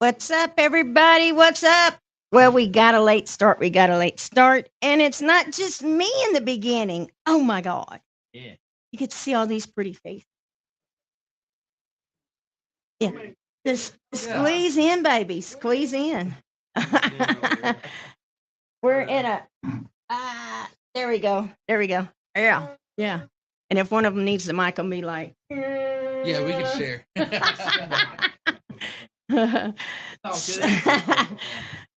What's up, everybody? What's up? Well, we got a late start. We got a late start. And it's not just me in the beginning. Oh, my God. Yeah. You get to see all these pretty faces. Yeah. Just squeeze in, baby. Squeeze in. We're in a. There we go. There we go. Yeah. Yeah. And if one of them needs the mic, I'll be like, Yeah, we can share.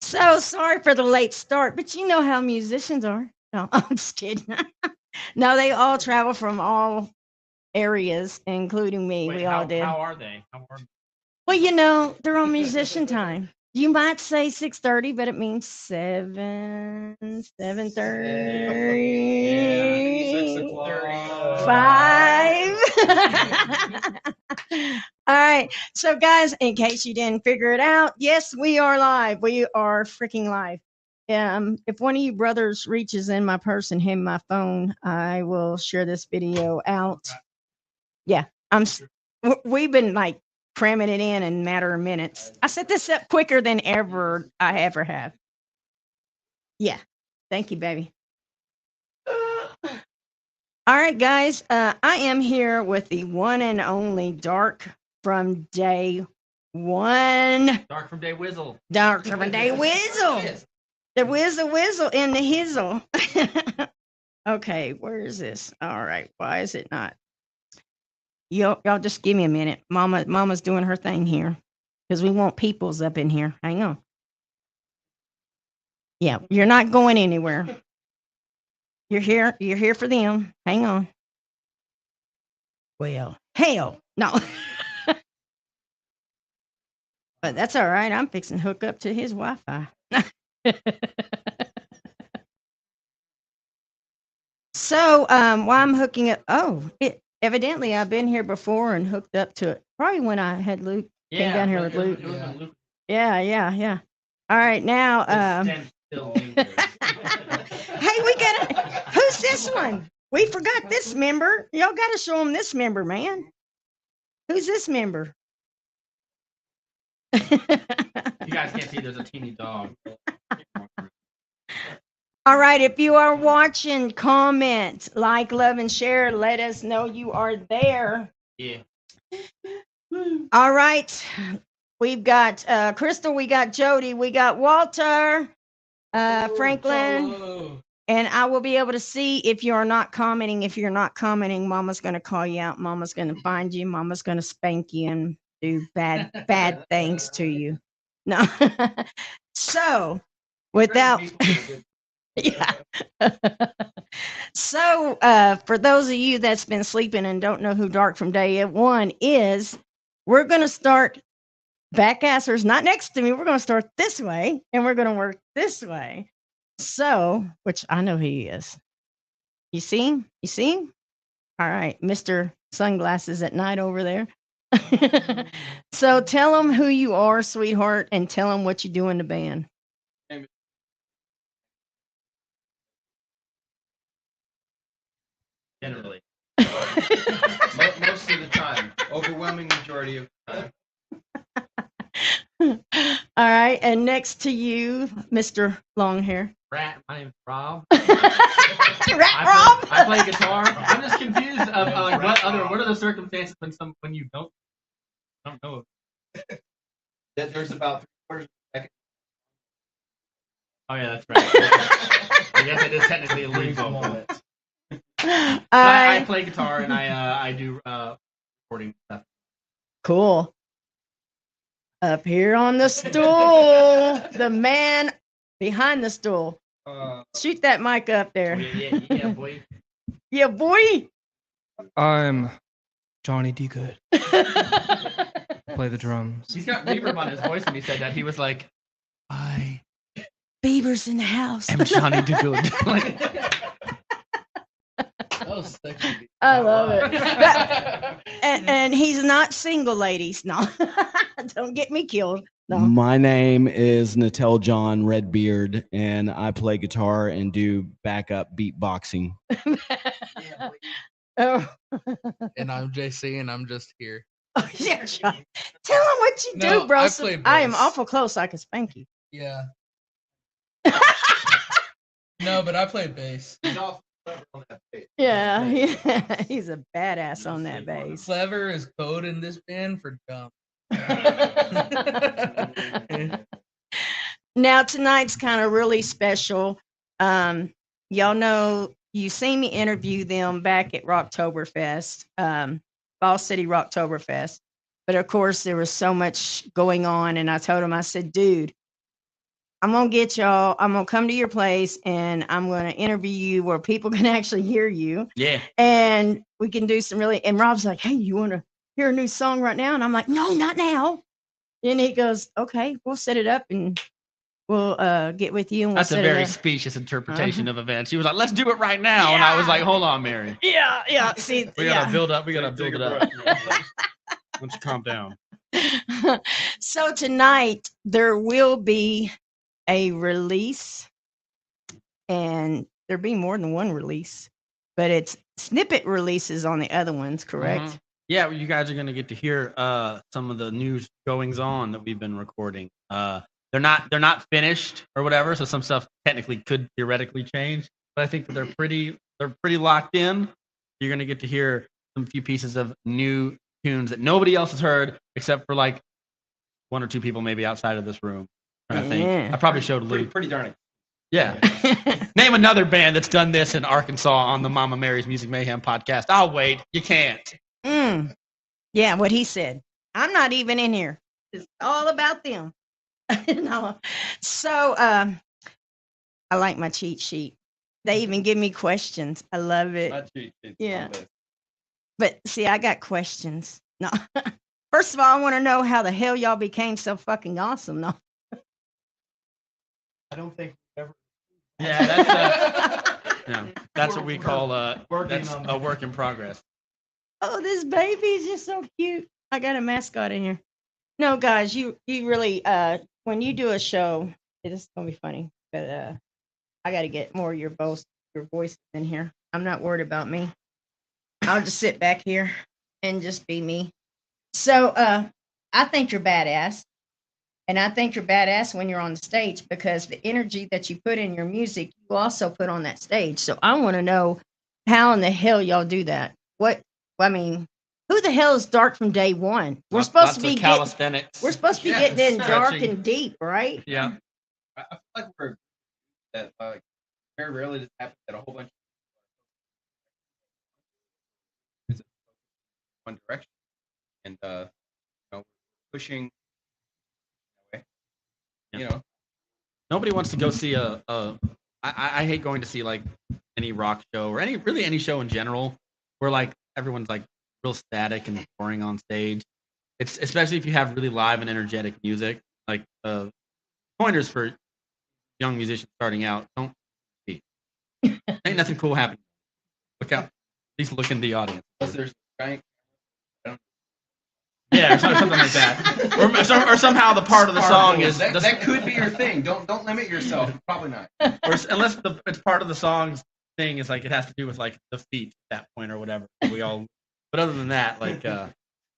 So sorry for the late start, but you know how musicians are. No, I'm just kidding. No, they all travel from all areas, including me. Wait, we all did. How are they? Well, you know, they're on musician time. You might say 6:30, but it means 7:30. Yeah. 6 o'clock. 5. All right. So, guys, in case you didn't figure it out, yes, we are live. We are freaking live. If one of you brothers reaches in my purse and hand my phone, I will share this video out. Yeah, we've been like cramming it in a matter of minutes. I set this up quicker than I ever have. Yeah. Thank you, baby. All right, guys. I am here with the one and only Dark from day one. Dark from Day Whizzle. Dark from day Whizzle. Yes. The whizzle in the hizzle. Okay, where is this? All right. Why is it not? Y'all just give me a minute. Mama's doing her thing here because we want peoples up in here. Hang on. Yeah, you're not going anywhere. You're here. You're here for them. Hang on. Well, hell, no. But that's all right. I'm fixing to hook up to his Wi-Fi. So, while I'm hooking up, evidently I've been here before and hooked up to it. Probably when I had Luke came down here with Luke. Yeah. All right, now, hey, who's this one? We forgot this member. Y'all got to show them this member, man. Who's this member? You guys can't see there's a teeny dog. All right, if you are watching, comment, like, love, and share. Let us know you are there. Yeah. All right. We've got Crystal, we got Jody, we got Walter, Franklin, Hello. and I will be able to see if you are not commenting. If you're not commenting, Mama's going to call you out. Mama's going to find you. Mama's going to spank you and do bad things to you. No. So, without... Yeah. So, for those of you that's been sleeping and don't know who Dark from Day One is, we're going to start backassers, not next to me. We're going to start this way and we're going to work this way. So, which I know who he is. You see him? You see him? All right, Mr. Sunglasses at Night over there. So, tell them who you are, sweetheart, and tell them what you do in the band. Generally. Most of the time. Overwhelming majority of the time. All right, and next to you, Mr. Longhair. Rat, my name's Rob. Rob. I play guitar. I'm just confused of what are the circumstances when you don't know. That there's about 3/4 of a second. Oh yeah, that's right. I guess it is technically a lead vocal. I play guitar and I do recording stuff. Cool. Up here on the stool, the man behind the stool. Shoot that mic up there. Yeah, boy. Yeah, boy. I'm Johnny D. Good. Play the drums. He's got reverb on his voice when he said that. He was like, I Beaver's in the house. am Johnny D. Good. I love it. And he's not single, ladies. No, don't get me killed. No. My name is Natel John Redbeard, and I play guitar and do backup beatboxing. Oh. And I'm JC, and I'm just here. Oh, yeah, Sean. Tell him what you No, do, bro. I So play I am bass. awful close. I could spank you. Yeah. No, but I play bass. He's also clever on that bass. Yeah, he's a badass on that bass. Clever is code in this band for dumb. Now tonight's kind of really special. Y'all know you seen me interview them back at Rocktoberfest, Fall City Rocktoberfest. But of course, there was so much going on, and I told him, I said, dude, I'm gonna get y'all. I'm gonna come to your place, and I'm gonna interview you where people can actually hear you. Yeah. And we can do some really. And Rob's like, hey, you want to hear a new song right now? And I'm like, no, not now. And he goes, okay, we'll set it up and we'll get with you. And we'll That's a set it very up. specious interpretation of events. She was like, let's do it right now. And I was like, hold on, Mary. Yeah. See, We gotta build up. We gotta build it up. Let's calm down. So tonight there will be a release, and there'll be more than one release, but it's snippet releases on the other ones, correct? Mhm. Yeah, well, you guys are gonna get to hear some of the new goings on that we've been recording. They're not finished or whatever, so some stuff technically could theoretically change, but I think that they're pretty locked in. You're gonna get to hear some few pieces of new tunes that nobody else has heard except for like one or two people maybe outside of this room. I think Yeah. I probably showed Luke. Pretty darn. Yeah. Name another band that's done this in Arkansas on the Mama Mary's Music Mayhem podcast. I'll wait. You can't. Yeah, what he said. I'm not even in here. It's all about them. No. So I like my cheat sheet. They even give me questions. I love it. Not cheap. It's Yeah. on this. But see, I got questions. No. First of all, I want to know how the hell y'all became so fucking awesome. No. I don't think we've ever. Yeah, that's what we call Working that's on a work in progress. Oh, this baby is just so cute. I got a mascot in here. No, guys, you really when you do a show, it's gonna be funny. But I got to get more of your voices in here. I'm not worried about me. I'll just sit back here and just be me. So I think you're badass. And I think you're badass when you're on the stage because the energy that you put in your music, you also put on that stage. So I want to know how in the hell y'all do that. Who the hell is Dark from day one? We're supposed to be calisthenics. We're supposed to be Yeah, getting in dark stretching. and deep, right? Yeah. I feel like we're that very rarely does it happen that a whole bunch of one direction and pushing Yeah. Nobody wants to go see I hate going to see like any rock show or any show in general where like everyone's like real static and boring on stage. It's especially if you have really live and energetic music. Like pointers for young musicians starting out. Don't see. Ain't nothing cool happening. Look out. At least look in the audience. unless there's giant. Yeah, or something like that. Or somehow the part of the song is that could be your thing. Don't limit yourself. Probably not. unless it's part of the song's thing is like it has to do with like the feet at that point or whatever. But other than that, like yeah.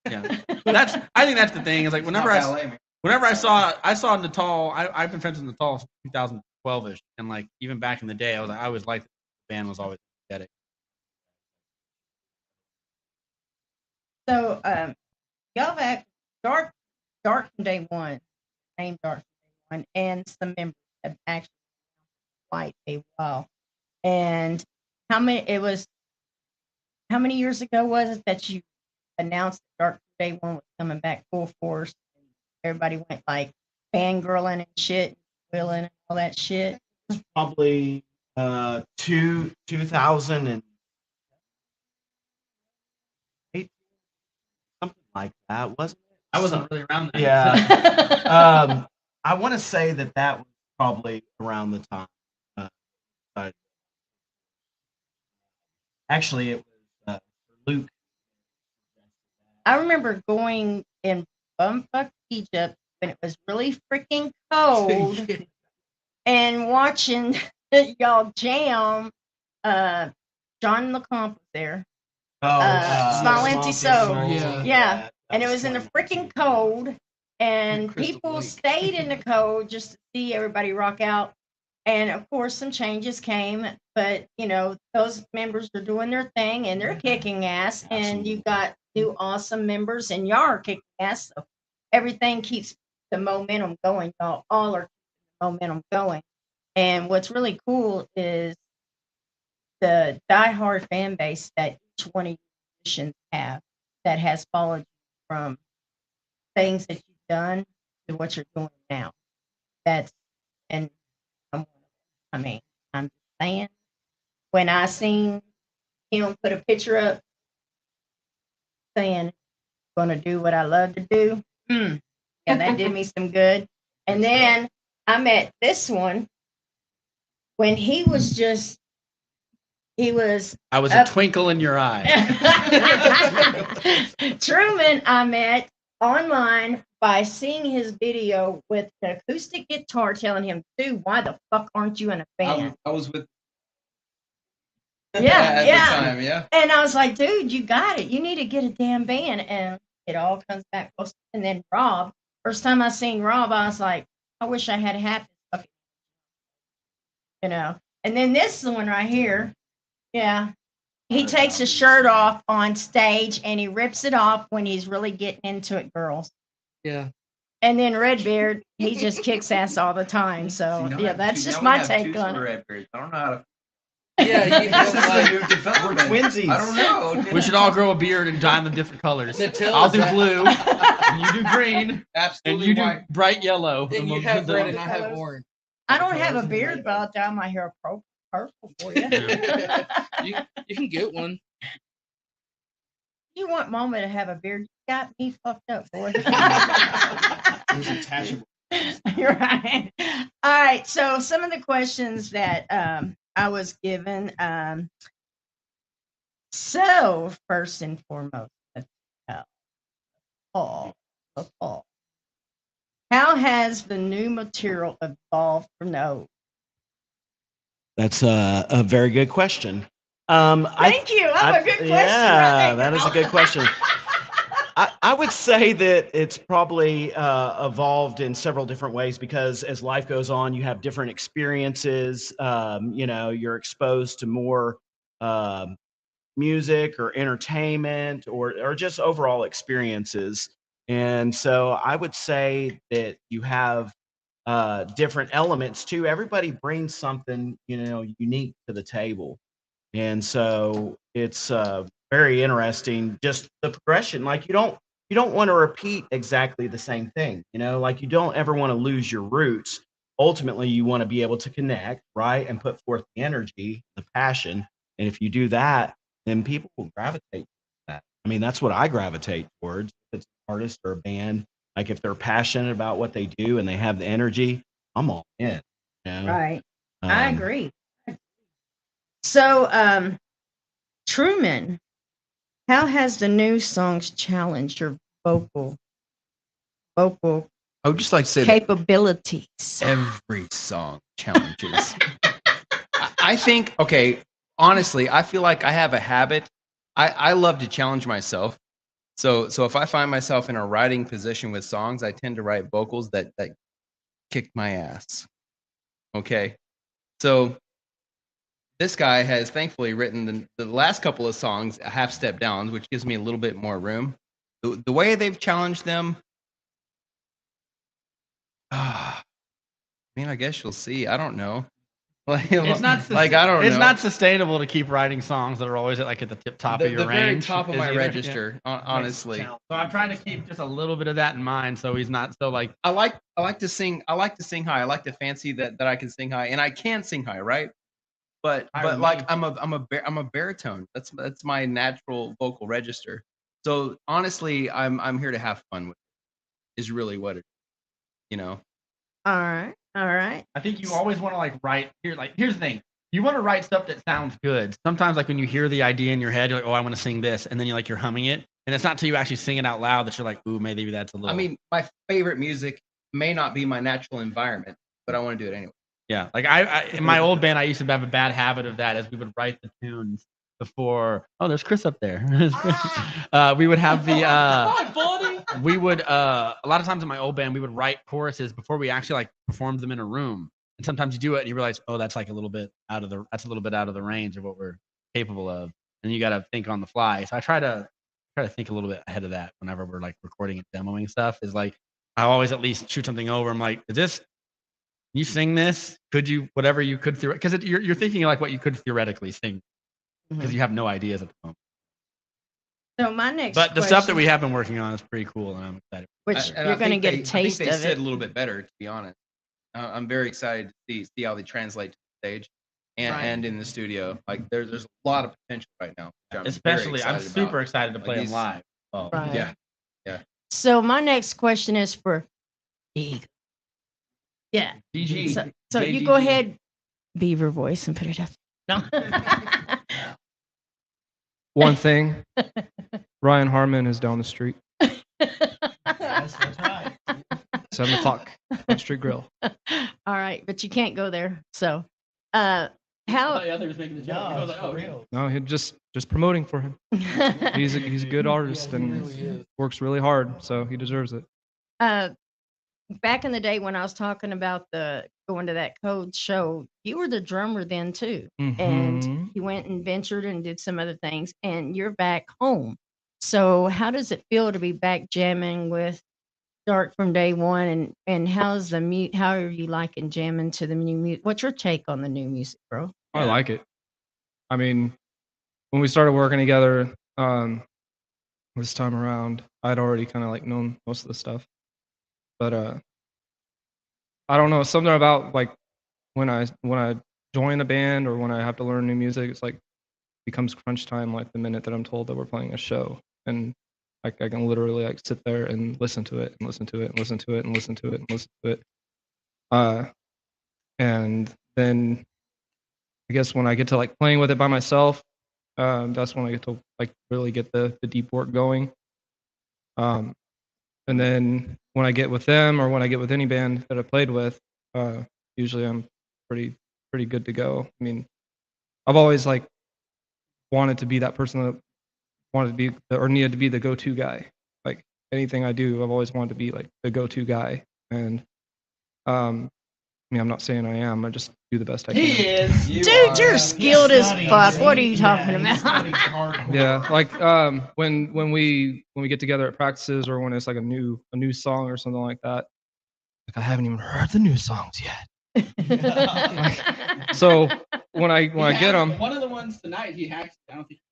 I think that's the thing is like whenever I saw Natal, I've been friends with Natal since 2012ish, and like even back in the day, I always liked the band was always energetic. So y'all have dark from day one, named Dark from day one, and some members have actually quite a while. And how many years ago was it that you announced that Dark from Day One was coming back full force? Everybody went like fangirling and shit, willing and all that shit. Probably 2008, something like that, wasn't it? I wasn't really around then. Yeah. I want to say that was probably around the time. Actually, it was Luke. I remember going in bumfuck Egypt when it was really freaking cold and watching y'all jam. John LeComp was there. Smalenti So. Yeah. Yeah. and it was in the freaking cold, and Crystal people Lake. stayed in the cold just to see everybody rock out. And of course, some changes came, but those members are doing their thing and they're kicking ass. And you got new awesome members, and y'all are kicking ass. So everything keeps the momentum going. Y'all all are keeping the momentum going. And what's really cool is the diehard fan base that each one of you musicians have that has followed you from things that you've done to what you're doing now. That's and I'm I mean, I'm just saying, when I seen him put a picture up saying, gonna do what I love to do, yeah, that did me some good. And then I met this one when he was I was a twinkle in your eye. Truman, I met online by seeing his video with the acoustic guitar telling him, dude, why the fuck aren't you in a band? I was with. Yeah, at yeah. the time, yeah. And I was like, dude, you got it. You need to get a damn band. And it all comes back close. And then Rob, first time I seen Rob, I was like, I wish I had half his fucking, And then this one right here, yeah. He takes his shirt off on stage and he rips it off when he's really getting into it, girls. Yeah. And then Redbeard, he just kicks ass all the time. So yeah, that's just my take on it. I don't know how to. Yeah, you This is have a like, new development. We're twinsies. I don't know. We should all grow a beard and dye them different colors. Natil, I'll is do that- blue, and you do green, and Absolutely. you do white. bright yellow. and you we'll have do red the- and I have orange. I don't have a beard, but I'll dye my hair purple for you. You can get one. You want Momma to have a beard? You got me fucked up, boy. It's attachable. You're right. All right. So some of the questions that I was given. So first and foremost, Paul. How has the new material evolved from the old? That's a very good question. Thank you. That's a good question. Yeah, right that is a good question. I would say that it's probably evolved in several different ways because as life goes on, you have different experiences. You're exposed to more music or entertainment or just overall experiences. And so I would say that you have different elements too. Everybody brings something, unique to the table. And so it's very interesting, just the progression. Like you don't want to repeat exactly the same thing, like you don't ever want to lose your roots. Ultimately, you want to be able to connect, right, and put forth the energy, the passion. And if you do that, then people will gravitate to that. I mean, that's what I gravitate towards. If it's an artist or a band, like if they're passionate about what they do and they have the energy, I'm all in. Right. I agree. So, Truman, how has the new songs challenged your vocal I would just like to say that capabilities? every song challenges. I think, okay, honestly, I feel like I have a habit. I love to challenge myself. So if I find myself in a writing position with songs, I tend to write vocals that kick my ass. Okay. So this guy has thankfully written the last couple of songs a half step down, which gives me a little bit more room. The way they've challenged them, I mean, I guess you'll see. I don't know. It's not like I don't know. It's not sustainable to keep writing songs that are always at the top of your the range. very top of is my either- register, honestly. So I'm trying to keep just a little bit of that in mind, so he's not so like. I like to sing. I like to sing high. I like to fancy that I can sing high, and I can sing high, right? But like I'm a baritone. That's my natural vocal register. So honestly, I'm here to have fun with it. Is really what it. All right. I think you always want to write here. Here's the thing. You want to write stuff that sounds good. Sometimes when you hear the idea in your head, you're like, oh, I want to sing this, and then you're humming it, and it's not until you actually sing it out loud that you're like, ooh, maybe that's a little. I mean, my favorite music may not be my natural environment, but I want to do it anyway. Yeah, I in my old band, I used to have a bad habit of that. As we would write the tunes, before. Oh, there's Chris up there. We would have the. We would a lot of times in my old band we would write choruses before we actually like performed them in a room. And sometimes you do it and you realize, oh, that's like a little bit out of the range of what we're capable of, and you got to think on the fly. So I try to think a little bit ahead of that whenever we're like recording and demoing stuff. Is like I always at least shoot something over. I'm like, is this? You sing this? Could you whatever you could because you're thinking like what you could theoretically sing because you have no ideas at the moment. So my next But the stuff that question, we have been working on is pretty cool, and I'm excited. which And you're I going to think get a I taste think they of said it. a little bit better, to be honest. I'm very excited to see how they translate to the stage and in the studio. Like there's a lot of potential right now. which Especially, I'm excited super about. excited to play them these- live. Oh, Right. Yeah. So my next question is for Eagle. Yeah. GG. So you go ahead, Beaver voice, and put it up. No. One thing, Ryan Harmon is down the street, That's right. 7 o'clock, on Street Grill. All right, but you can't go there. So, Oh, how? yeah, they're just making the joke. I No, was like, for oh, real. No, he just promoting for him. He's a good artist and works really hard, so he deserves it. Back in the day when I was talking about the going to that code show, you were the drummer then too, and Mhm. you went and ventured and did some other things, and you're back home. So, how does it feel to be back jamming with Dark from day one, and how's the how are you liking jamming to the new music? What's your take on the new music, bro? I like it. I mean, when we started working together, this time around, I'd already kind of like known most of the stuff, but I don't know, something about like when I join a band or when I have to learn new music, it's like becomes crunch time like the minute that I'm told that we're playing a show, and like I can literally like sit there and listen to it and listen to it and listen to it and listen to it and listen to it. And then I guess when I get to like playing with it by myself, that's when I get to like really get the deep work going. And then when I get with them or when I get with any band that I played with, usually I'm pretty good to go. I mean, I've always like wanted to be that person that wanted to be or needed to be the go-to guy. Like anything I do, I've always wanted to be like the go-to guy. And I mean, I'm not saying I am. I just do the best I can. He is. Dude, you're skilled as fuck. What are you talking about? Yeah, like when we get together at practices or when it's like a new song or something like that, like I haven't even heard the new songs yet. So when I get them, One of the ones tonight he hacked.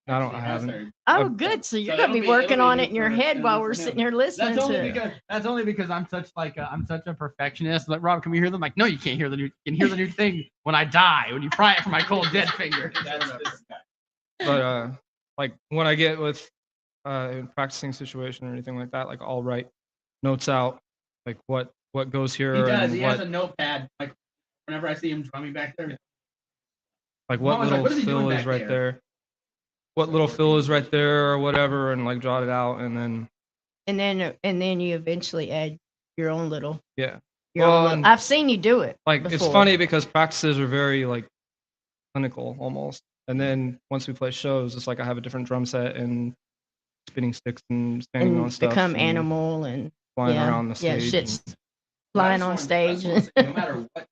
I haven't. Oh, good. So you're gonna be working on it in your head while we're sitting here listening to it. That's only because I'm such a perfectionist. Like, Rob, can we hear them? Like, no, you can't hear the new. You can hear the new thing when I die. When you pry it from my cold dead finger. But like when I get with in practicing situation or anything like that, like I'll write notes out, like what goes here. He does. And He what, has a notepad. Like whenever I see him drumming back there. like what Mama's like, little "What is he doing fill is back right there?" there. What little fill is right there or whatever, and like jot it out, and then And then you eventually add your own little. yeah. Your own Well, little and, I've seen you do it. like it's before. funny because practices are very like clinical almost, and then once we play shows, it's like I have a different drum set and spinning sticks and standing on And stuff, become and animal and flying yeah, around the yeah, stage. shit's and- flying on stage. No matter what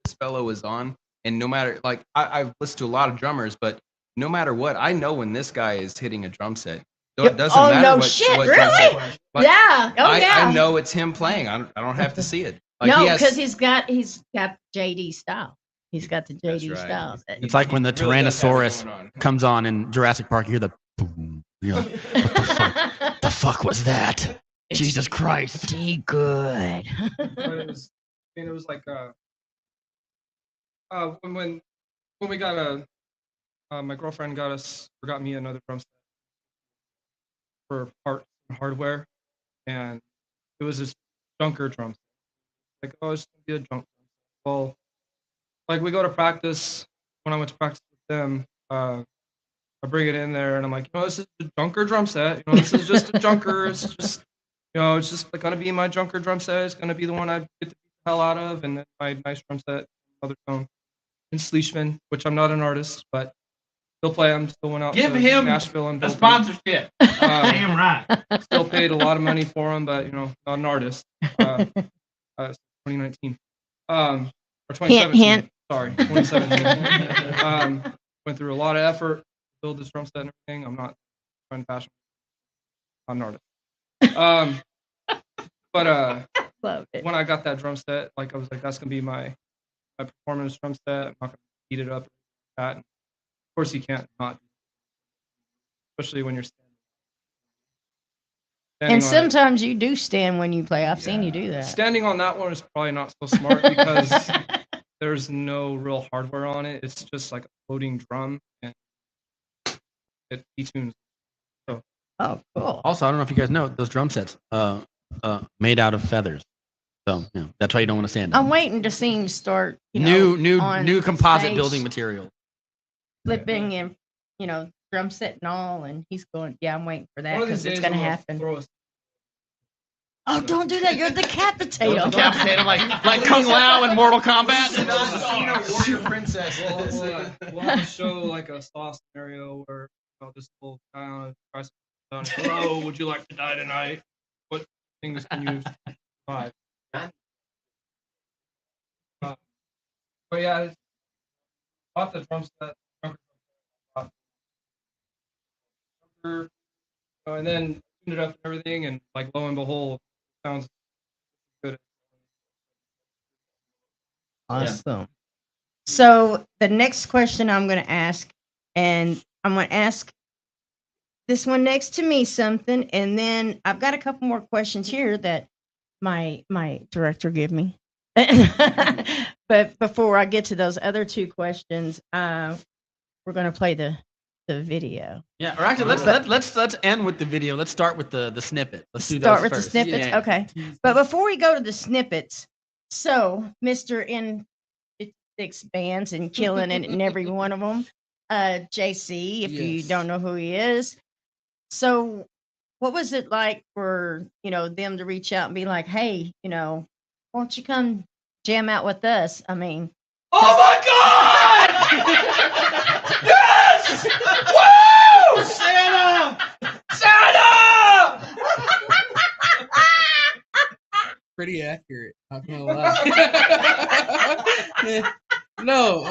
this fellow is on, and no matter like I've listened to a lot of drummers, but no matter what, I know when this guy is hitting a drum set. So it doesn't Oh, matter no what, shit, what really? drum set. Like, yeah. Oh yeah. I know it's him playing. I don't have to see it. Like, no, he has- because he's got JD style. He's got the That's JD right. style. It's like when the really does have it Tyrannosaurus going on. comes on in Jurassic Park. You hear the boom. You're like, the fuck was that? Jesus Christ. Be good. But it was like when we got my girlfriend got me another drum set for parts and hardware, and it was this junker drum set. Like, oh, it's gonna be a junk drum set. Well, like we go to practice. When I went to practice with them, I bring it in there and I'm like, this is a junker drum set. This is just a junker. It's just it's just gonna be my junker drum set. It's gonna be the one I get to beat the hell out of, and then my nice drum set, other tone, and Sleeshman, which I'm not an artist, but still play. I'm still went out Give to him Nashville and a built sponsorship. Damn right. Still paid a lot of money for them, but not an artist. 2019, or 2017. hint. Sorry, 2017. Went through a lot of effort to build this drum set and everything. I'm not trying to fashion. I'm an artist. But Love it. when I got that drum set, like I was like, that's gonna be my performance drum set. I'm not gonna beat it up. That. And of course, you can't not, especially when you're standing And on it. sometimes you do stand when you play. I've seen you do that. Standing on that one is probably not so smart because there's no real hardware on it. It's just like a floating drum and it detunes. Oh, cool. Also, I don't know if you guys know those drum sets, made out of feathers. So that's why you don't want to stand. I'm waiting to see him start. On New composite stage, building material. flipping and drum set and all, and he's going. Yeah, I'm waiting for that One of these because it's days gonna I'm gonna happen. throw a- Oh, don't do that. You're decapitated. Decapitated like Kung Lao in Mortal Kombat. Warrior princess. We'll have to show like a saw scenario where this little guy on a tricycle down. Hello, would you like to die tonight? What things can you survive? But yeah, I bought the drum set, and then tuned it up and everything, and like lo and behold, it sounds good. Awesome. So the next question I'm going to ask, and I'm going to ask this one next to me something, and then I've got a couple more questions here that my director gave me. But before I get to those other two questions, we're going to play the video. Yeah, or actually, let's end with the video. Let's start with the snippet. Let's do Start those with first. the snippets. Yeah. Okay. But before we go to the snippets, so Mr. in 6 bands and killing it in every one of them, JC, if you Yes. don't know who he is. So what was it like for, them to reach out and be like, hey, why don't you come jam out with us? I mean, Oh my God! Yes! Woo! Santa! Pretty accurate. Not gonna lie. No,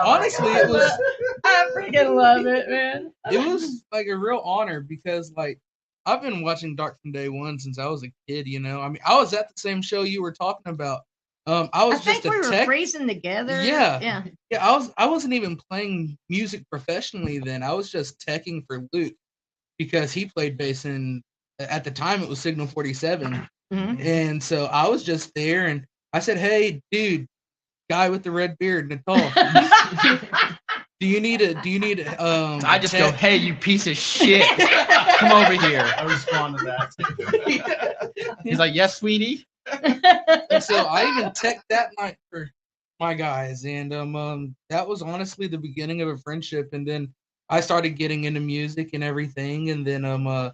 honestly, it was I freaking love it, man. it was like a real honor because like I've been watching Dark from day one since I was a kid. I mean, I was at the same show you were talking about. I I was think just we a were tech. freezing together. Yeah. Yeah. Yeah, I wasn't even playing music professionally then. I was just teching for Luke because he played bass at the time it was Signal 47. Mhm. And so I was just there and I said, "Hey, dude, guy with the red beard, Natal, do you need I just go, hey, you piece of shit. Come over here. I respond to that. He's like, yes, sweetie. And so I even teched that night for my guys, and that was honestly the beginning of a friendship. And then I started getting into music and everything, and then lo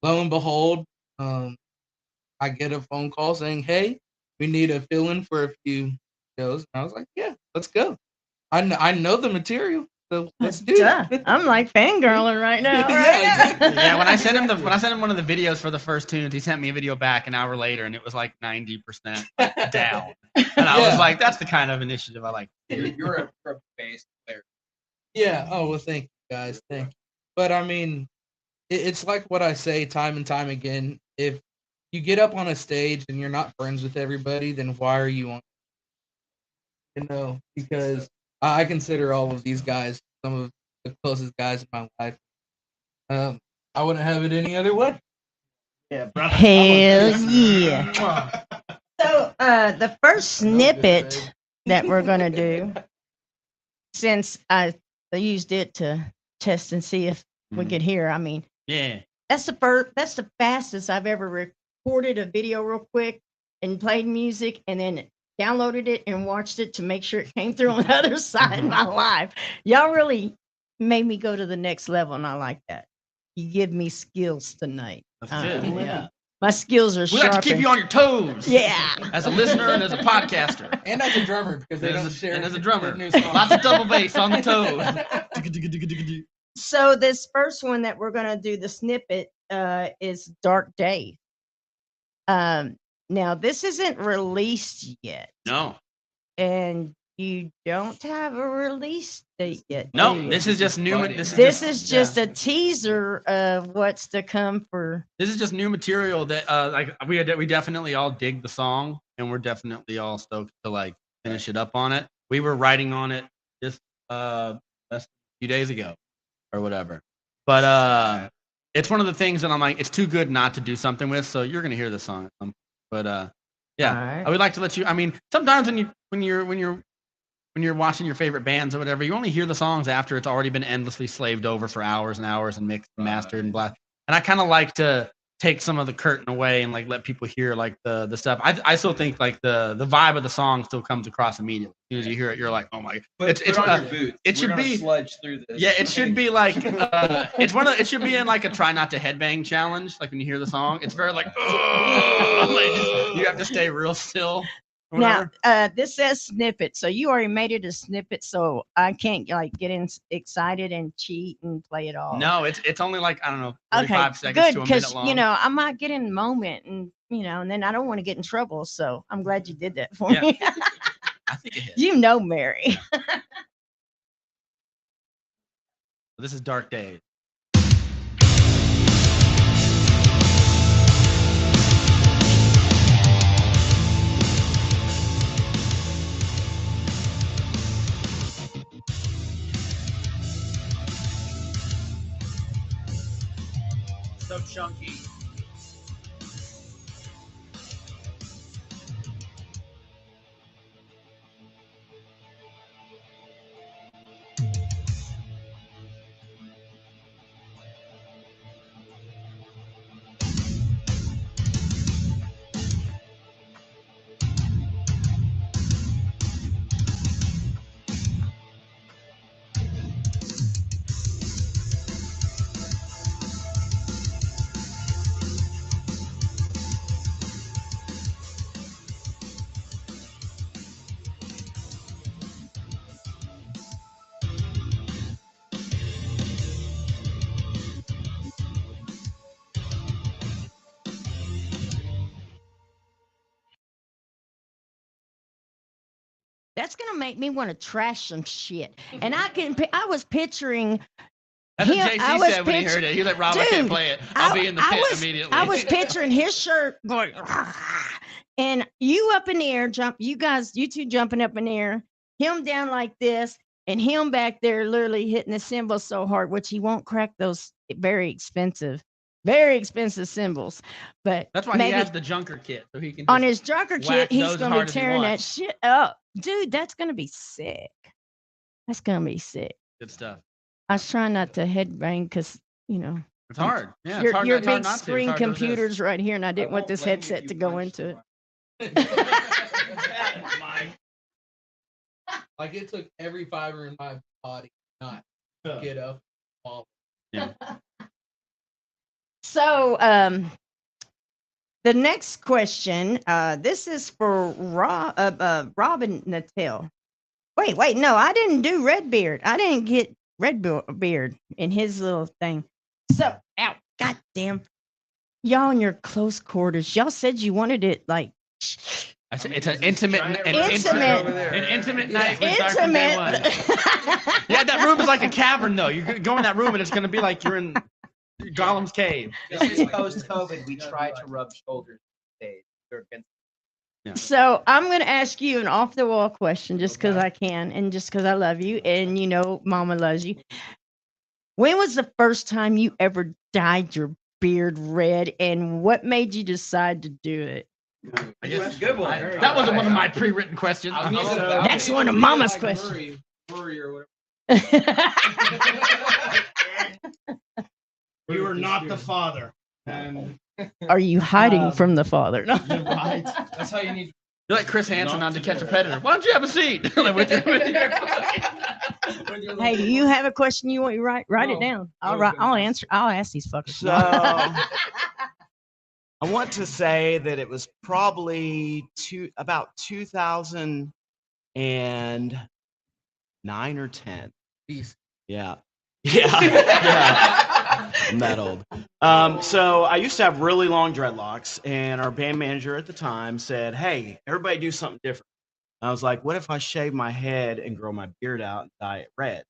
and behold, I get a phone call saying, "Hey, we need a fill-in for a few shows." And I was like, "Yeah, let's go. I know the material, so let's do Duh. it." I'm like fangirling right now. Yeah, Right? Yeah, when I sent him one of the videos for the first tunes, he sent me a video back an hour later, and it was like 90% down. And I was Yeah. like, that's the kind of initiative I like. You're a bass player. Yeah. Oh well, thank you guys. Thank you. But I mean, it's like what I say time and time again. If you get up on a stage and you're not friends with everybody, then why are you on? Because I consider all of these guys some of the closest guys in my life. I wouldn't have it any other way. Yeah, brother. Hell yeah. So the first snippet that we're gonna do, since I used it to test and see if we could hear. I mean, Yeah. that's the fastest I've ever recorded a video real quick and played music and then downloaded it and watched it to make sure it came through on the other side of my life. Y'all really made me go to the next level, and I like that. You give me skills tonight. That's good. Yeah. My skills are We like to keep sharpened. you on your toes. Yeah. As a listener and as a podcaster. And as a drummer, because they And don't as a- share. and as a drummer. their new songs. Lots of double bass on the toes. So this first one that we're gonna do the snippet is Dark Day. Now this isn't released yet, No. and you don't have a release date yet. do No, you? this is just new. This is just a teaser of what's to come for. This is just new material that like we definitely all dig the song, and we're definitely all stoked to like finish it up on it. We were writing on it just a few days ago or whatever. But it's one of the things that I'm like, it's too good not to do something with. So you're gonna hear the song. But yeah, Alright. I would like to let you. I mean, sometimes when you're watching your favorite bands or whatever, you only hear the songs after it's already been endlessly slaved over for hours and hours and mixed and mastered and blah. And I kind of like to take some of the curtain away and like let people hear like the stuff. I still think like the vibe of the song still comes across immediately. As soon as you hear it, you're like, oh my. Put on your boots. It should We're gonna be sludge through this. Yeah, it should be like it should be in like a try not to headbang challenge. Like when you hear the song, it's very like, you have to stay real still. or Now, whatever. this says snippet, so you already made it a snippet, so I can't like get excited and cheat and play it all. No, it's only like I don't know, Okay, 45 seconds good, to a because minute long. you know I might get in the moment, and and then I don't want to get in trouble. So I'm glad you did that for Yeah. me. I think it hit. You know, Mary. This is Dark Days. So chunky. That's gonna make me want to trash some shit. And I was picturing. That's what him- JC I was said when he heard it. He was like, Rob, I Dude, can't play it. I'll be in the pit immediately. I was picturing his shirt going, and you up in the air, you two jumping up in the air, him down like this, and him back there literally hitting the cymbals so hard, which he won't crack those very expensive cymbals. But That's why he maybe has the junker kit, so he can on just his junker whack kit, he's those as gonna hard be as he tearing that wants. shit up. Dude, that's gonna be sick. That's gonna be sick. good stuff. I was trying not to headbang because, It's hard. Yeah, it's your, hard, your it's hard big not to. It's screen hard to resist. computers right here, and I didn't want won't this blame you if headset you to go punch into it. someone. Like it took every fiber in my body not to get up. So, the next question, this is for Robin Nattel. Wait, no, I didn't do Redbeard. I didn't get Redbeard in his little thing. So, ow, goddamn, y'all in your close quarters. Y'all said you wanted it like I said it's an intimate, Intimate. an intimate night with Dark from Day One. intimate. Yeah, that room is like a cavern, though. You go in that room, and it's gonna be like you're in Gollum's cave. This is post-COVID. We tried to rub shoulders today. We're against So I'm going to ask you an off the wall question just because I can and just because I love you and Mama loves you. When was the first time you ever dyed your beard red and what made you decide to do it? I guess good one. that wasn't one of my pre-written questions. That's one of Mama's questions. Murray or whatever. You are not the father. And Are you hiding from the father? No. you're right. That's how you need. You're like Chris Hansen on To Catch a Predator. Why don't you have a seat? Like, with your- Hey, do you have a question you want to write it No. down? I was gonna I'll answer. I'll ask these fuckers. So I want to say that it was probably about 2009 or 10. Peace. Yeah. Yeah. I'm that old. So I used to have really long dreadlocks, and our band manager at the time said, "Hey, everybody do something different." I was like, "What if I shave my head and grow my beard out and dye it red?"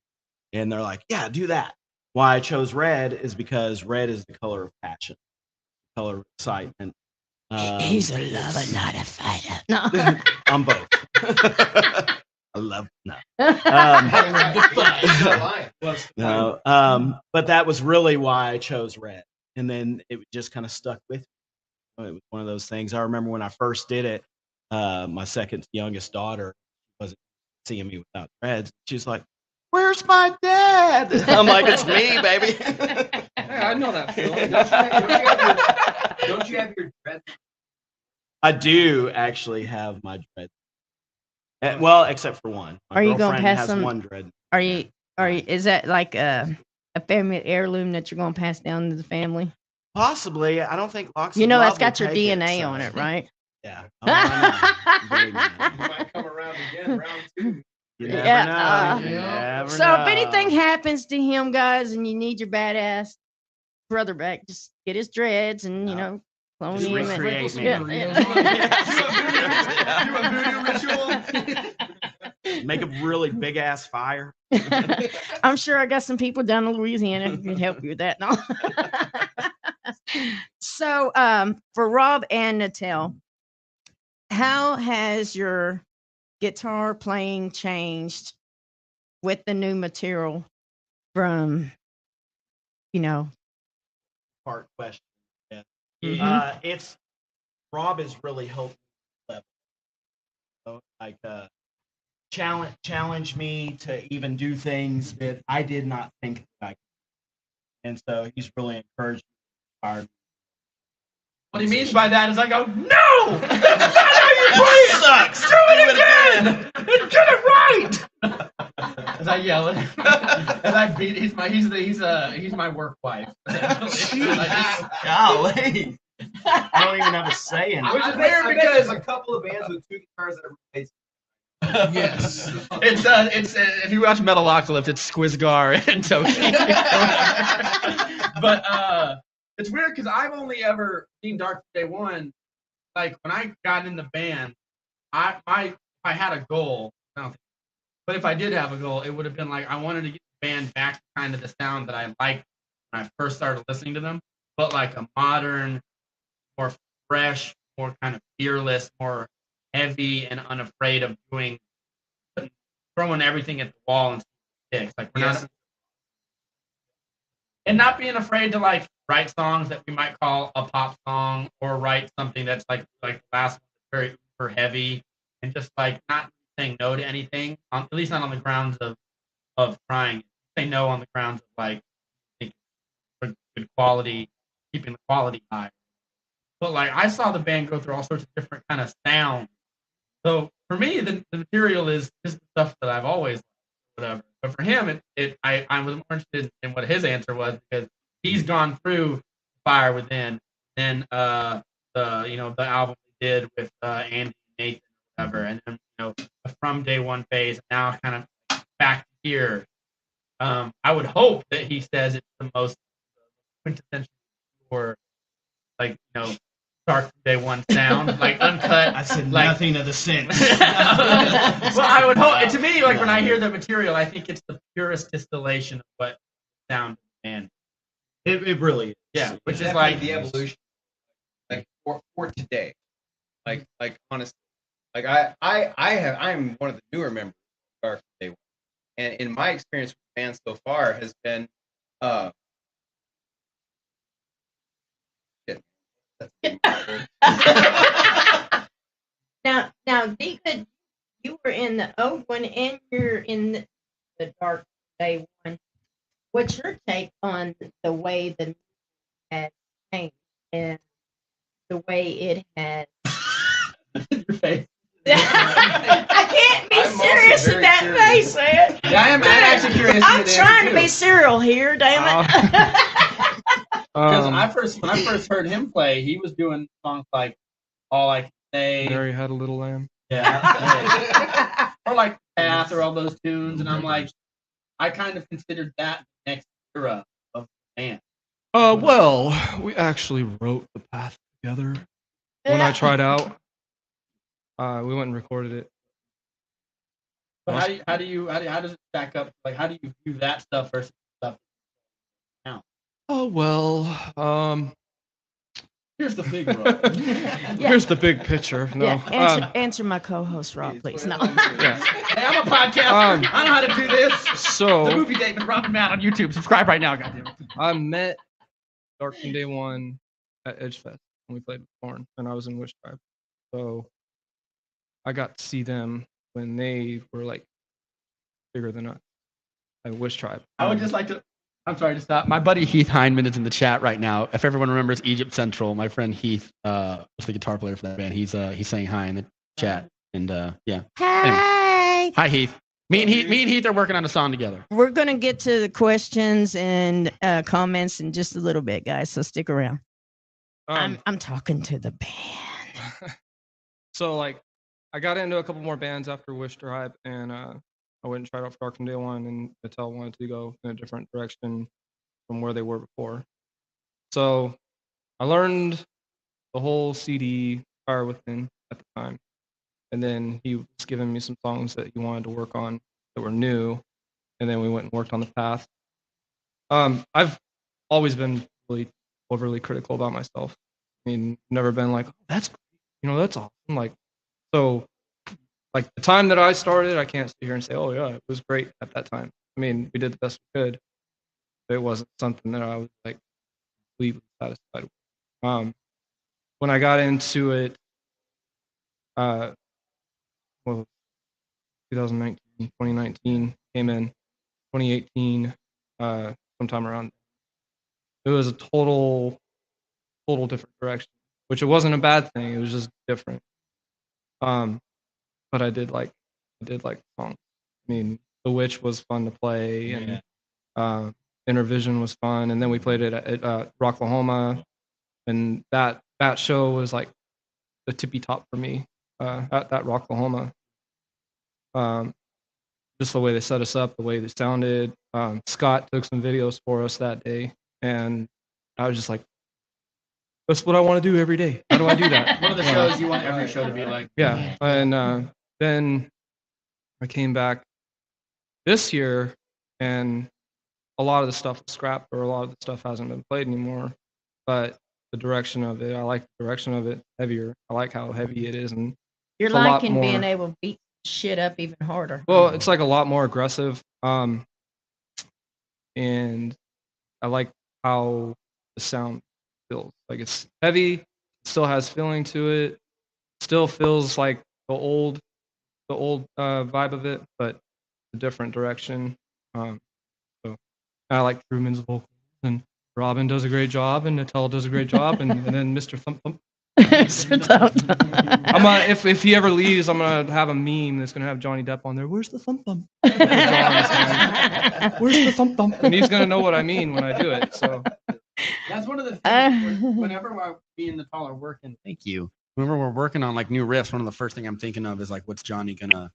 And they're like, "Yeah, do that." Why I chose red is because red is the color of passion, color of excitement. He's a lover, not a fighter. No. I'm both. I love no. No, but that was really why I chose red, and then it just kind of stuck with me. It was one of those things. I remember when I first did it, my second youngest daughter wasn't seeing me without dreads. She's like, "Where's my dad?" I'm like, "It's me, baby." Yeah, I know that feeling. Don't you have your dreads? I do actually have my dreads. Well, except for one. My Are you gonna girlfriend pass has them- one dread. Are you? Is that like a family heirloom that you're gonna pass down to the family? Possibly. I don't think Locks. You of know, Love that's got will your take DNA so- on it, right? Yeah. Oh, I know. Believe me. You might come around again, round 2. You never Yeah, know. You yeah. never So know. if anything happens to him, guys, and you need your badass brother back, just get his dreads and you know clone Just him. And, recreate me. yeah, Do a voodoo ritual. Make a really big ass fire. I'm sure I got some people down in Louisiana who can help you with that. No. So for Rob and Natel, how has your guitar playing changed with the new material from, Part question. Yeah. Mhm. It's Rob has really helped me level. So, like challenge me to even do things that I did not think that I could. And so he's really encouraged me. Inspired me. What he means by that is I go, no! That's not how you play it! Sucks. Do it again! And get it right! As I yell it. As I beat he's my work wife. Golly. I don't even have a say in it. Which is weird because a couple of bands with 2 guitars that are replaced. Yes. It's if you watch Metalocalypse, it's Squizgar and Toki. But it's weird because I've only ever seen Dark Day One. Like when I got in the band, I had a goal. I don't think, but if I did have a goal, it would have been like I wanted to get the band back to kind of the sound that I liked when I first started listening to them, but like a modern, more fresh, more kind of fearless, more heavy and unafraid of throwing everything at the wall and sticks. Like we're not, and not being afraid to like write songs that we might call a pop song or write something that's like the last one that's very super heavy and just like not saying no to anything, at least not on the grounds of trying. Say no on the grounds of like good quality, keeping the quality high. But like I saw the band go through all sorts of different kind of sounds. So for me, the material is just the stuff that I've always liked, whatever. But for him, I was more interested in what his answer was because he's gone through Fire Within, then the album we did with Andy and Nathan, or whatever, and then From Day One phase, now kind of back here. I would hope that he says it's the most quintessential or Dark Day One sound, like uncut. I said like, nothing of the sense. Well, I would hope. To me, like when I hear the material, I think it's the purest distillation of what sound and It really is. yeah, which is Definitely like the evolution, like for today, like honestly, like I'm one of the newer members of Dark Day One, and in my experience with the band so far has been Now, Deacon, you were in the old one and you're in the Dark Day One. What's your take on the way the music has changed and the way it has? your face. I can't be I'm also serious in very that curious. face, man. Yeah, I'm actually curious. I'm trying to be serial here, damn it. Because Um, when I first heard him play, he was doing songs like "All I Can Say," Mary Had a Little Lamb. yeah, or like "Path" or all those tunes, and I'm like, I kind of considered that the next era of the band. Well, we actually wrote the path together when I tried out. We went and recorded it. But how does it stack up? Like, how do you view that stuff versus stuff now? Oh well. Here's the big role. Here's the big picture. No. Yeah, answer my co-host Rob, please. No. Yeah. Hey, I'm a podcaster. I know how to do this. The So movie date with Robin Matt on YouTube. Subscribe right now, goddammit. I met Dark from Day One at Edgefest when we played with Korn, and I was in Wish Tribe. So I got to see them when they were like bigger than us at Wish Tribe. I would just like to. I'm sorry to stop. My buddy Heath Hindman is in the chat right now. If everyone remembers Egypt Central, my friend Heath was the guitar player for that band. He's saying hi in the chat, and yeah. Hi. Hi Heath. Me and Heath are working on a song together. We're gonna get to the questions and comments in just a little bit, guys. So stick around. I'm talking to the band. So like, I got into a couple more bands after Wish Tribe, and I went and tried out for Dark from Day One, and Mattel wanted to go in a different direction from where they were before. So I learned the whole CD Fire Within at the time, and then he was giving me some songs that he wanted to work on that were new, and then we went and worked on the Path. I've always been really overly critical about myself. I mean, never been like, that's that's awesome. Like, so like the time that I started, I can't sit here and say, oh yeah, it was great at that time. I mean, we did the best we could, but it wasn't something that I was like completely satisfied with. When I got into it, well, 2019, 2019 came in, 2018, sometime around. It was a total different direction, which it wasn't a bad thing. It was just different. But I did like songs. I mean, The Witch was fun to play, and Intervision was fun, and then we played it at Rocklahoma, and that show was like the tippy top for me at Rocklahoma. Just the way they set us up, the way they sounded. Scott took some videos for us that day, and I was just like, that's what I want to do every day. How do I do that? One of the shows you want every show to be like. Yeah, and then I came back this year, and a lot of the stuff was scrapped, or a lot of the stuff hasn't been played anymore. But the direction of it, I like the direction of it heavier. I like how heavy it is, and You're it's a lot liking being more- able to beat shit up even harder. well, it's like a lot more aggressive. And I like how the sound feels. Like it's heavy, still has feeling to it, still feels like the old vibe of it, but a different direction. So I like Truman's vocals, and Robin does a great job, and Natal does a great job, and then Mr. Thump Thump. I'm gonna, if he ever leaves, I'm gonna have a meme that's gonna have Johnny Depp on there. Where's the thump thump? Where's the thump thump? And he's gonna know what I mean when I do it. So That's one of the things. Whenever me and Natal are working, Thank you. Whenever we're working on like new riffs, one of the first thing I'm thinking of is like, what's Johnny gonna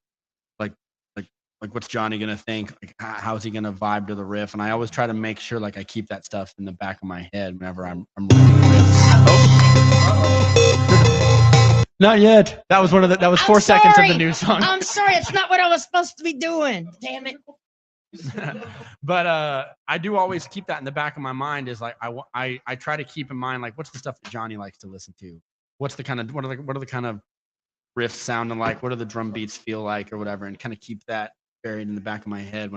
like what's Johnny gonna think? Like, how's he gonna vibe to the riff? And I always try to make sure like I keep that stuff in the back of my head whenever I'm writing riffs. Oh. Not yet. That was that was 4 seconds of the new song. I'm sorry, it's not what I was supposed to be doing. Damn it. But I do always keep that in the back of my mind. Is like I try to keep in mind like what's the stuff that Johnny likes to listen to. What's the kind of what are the kind of riffs sounding like? What do the drum beats feel like, or whatever, and kind of keep that buried in the back of my head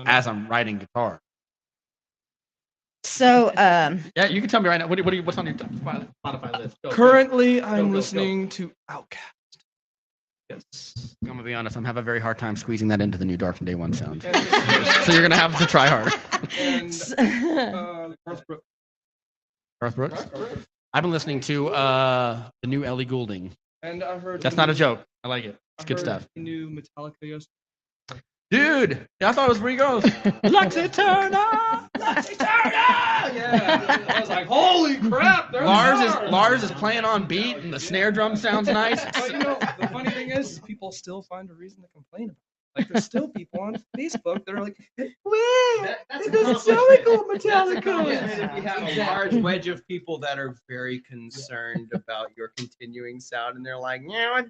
as I'm writing guitar. So, Yeah, you can tell me right now. What's on your Spotify list? Go, currently, go, I'm go. listening to Outkast. Yes. I'm gonna be honest. I'm having a very hard time squeezing that into the new Dark from Day One sound. So you're gonna have to try hard. And Garth Brooks. Garth Brooks. I've been listening to the new Ellie Goulding. And I heard That's not a joke. I like it. It's I good heard stuff. the new Metallica yesterday. Dude, I thought it was Rigo's. Lexi Turner! Lexi Turner! Yeah. I was like, holy crap! There's Lars is playing on beat and the snare drum sounds nice. But the funny thing is, people still find a reason to complain about it. Like, there's still people on Facebook that are like, "Wait, it doesn't sound like old Metallica." If you have a large wedge of people that are very concerned about your continuing sound, and they're like, I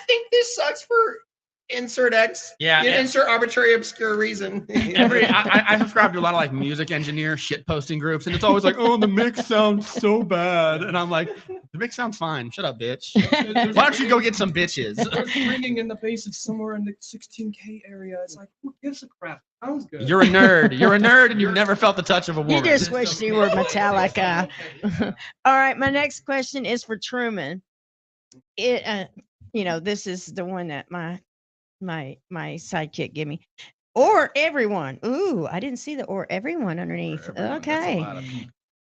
think this sucks for insert X. Yeah, insert arbitrary obscure reason. I subscribe to a lot of like music engineer shit posting groups, and it's always like, oh, the mix sounds so bad, and I'm like, the mix sounds fine. Shut up, bitch. Why don't you go get some bitches? There's ringing in the bass of somewhere in the 16K area. It's like, who gives a crap? Sounds good. You're a nerd. You're a nerd, and you've never felt the touch of a woman. You just wish you were Metallica. All right, my next question is for Truman. This is the one that my sidekick gave me. Or everyone. Ooh, I didn't see the or everyone underneath. Okay.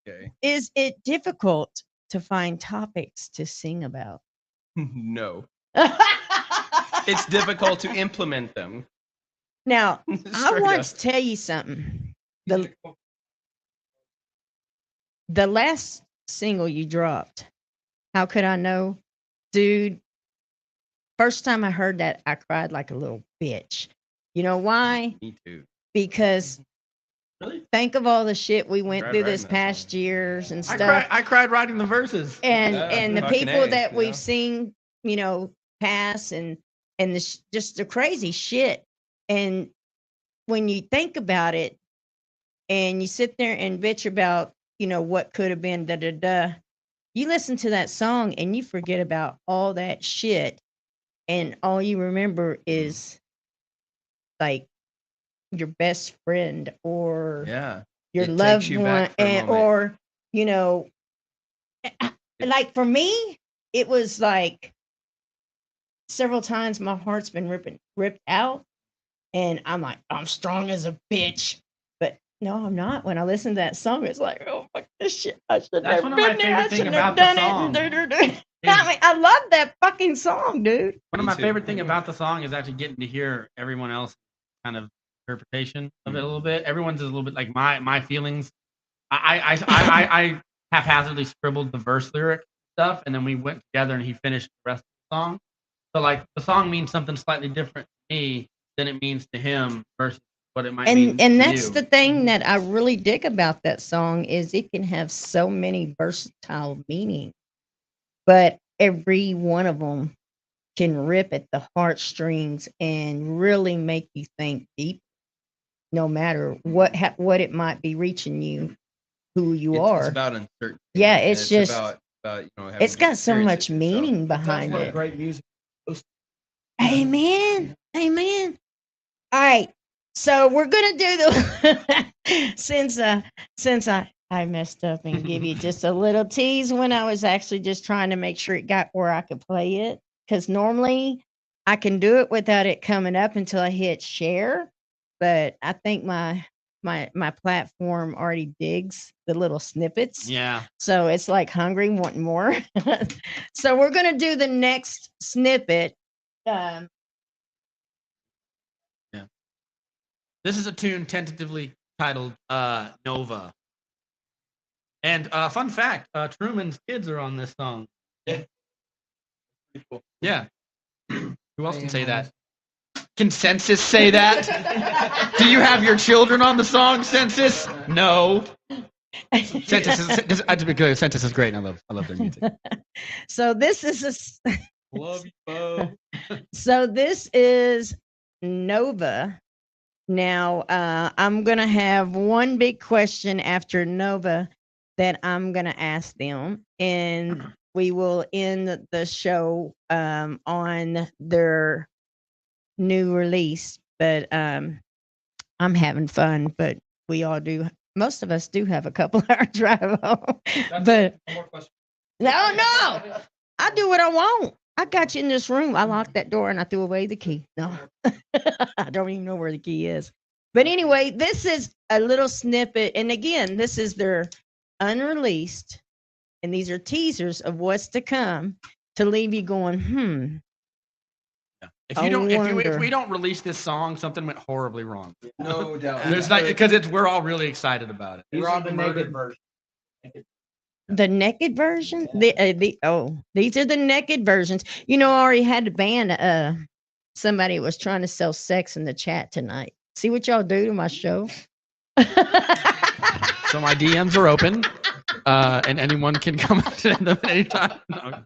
Okay. Is it difficult to find topics to sing about? No. It's difficult to implement them. Now, I Straight want up. to tell you something. The last single you dropped, How Could I Know? Dude, first time I heard that, I cried like a little bitch. You know why? Me too. Because Really? think of all the shit we went Cried through writing this that past song. years and I stuff. cried writing the verses. And Yeah, and the fucking people A, that you we've know? seen, pass and just the crazy shit. And when you think about it, and you sit there and bitch about, what could have been, you listen to that song and you forget about all that shit, and all you remember is like your best friend or Yeah. your It takes loved you one, back for a and moment. or like for me, it was like several times my heart's been ripped out, and I'm like, I'm strong as a bitch. But no, I'm not. When I listen to that song, it's like, oh fuck this shit. I should That's have one of my been there. I favorite thing shouldn't have about the done it. song. I mean, I love that fucking song, dude. One of Me my too. favorite thing about the song is actually getting to hear everyone else kind of interpretation of it a little bit. Everyone's is a little bit like my feelings. I haphazardly scribbled the verse lyric stuff, and then we went together and he finished the rest of the song. So like the song means something slightly different to me than it means to him versus what it might mean And to that's you. the thing that I really dig about that song is it can have so many versatile meanings, but every one of them can rip at the heartstrings and really make you think deep, no matter what it might be reaching you, who you are. It's about uncertainty. Yeah, and it's just- about having It's to got so experience much it yourself. meaning behind That's it. what great music. Amen. Amen. All right. So we're gonna do the since I messed up and give you just a little tease when I was actually just trying to make sure it got where I could play it. Because normally I can do it without it coming up until I hit share. But I think my platform already digs the little snippets. Yeah. So it's like hungry, wanting more. So we're gonna do the next snippet. This is a tune tentatively titled Nova. And fun fact, Truman's kids are on this song. Yeah. Yeah. Who else can say that? Can Census say that? Do you have your children on the song, Census? No. Census is great, and I love their music. So this is Love you, Bo. so this is Nova. Now I'm gonna have one big question after Nova that I'm gonna ask them, and we will end the show on their new release. But I'm having fun, but we all do. Most of us do have a couple hour drive home. But One more question. no, I do what I want. I got you in this room. I locked that door and I threw away the key. No, I don't even know where the key is. But anyway, this is a little snippet. And again, this is their unreleased. And these are teasers of what's to come to leave you going, If I you don't, if wonder. we don't release this song, something went horribly wrong. No doubt. There's not because we're all really excited about it. These are the naked version. The naked version? These are the naked versions. I already had to ban somebody was trying to sell sex in the chat tonight. See what y'all do to my show? So my DMs are open, and anyone can come to them anytime. No,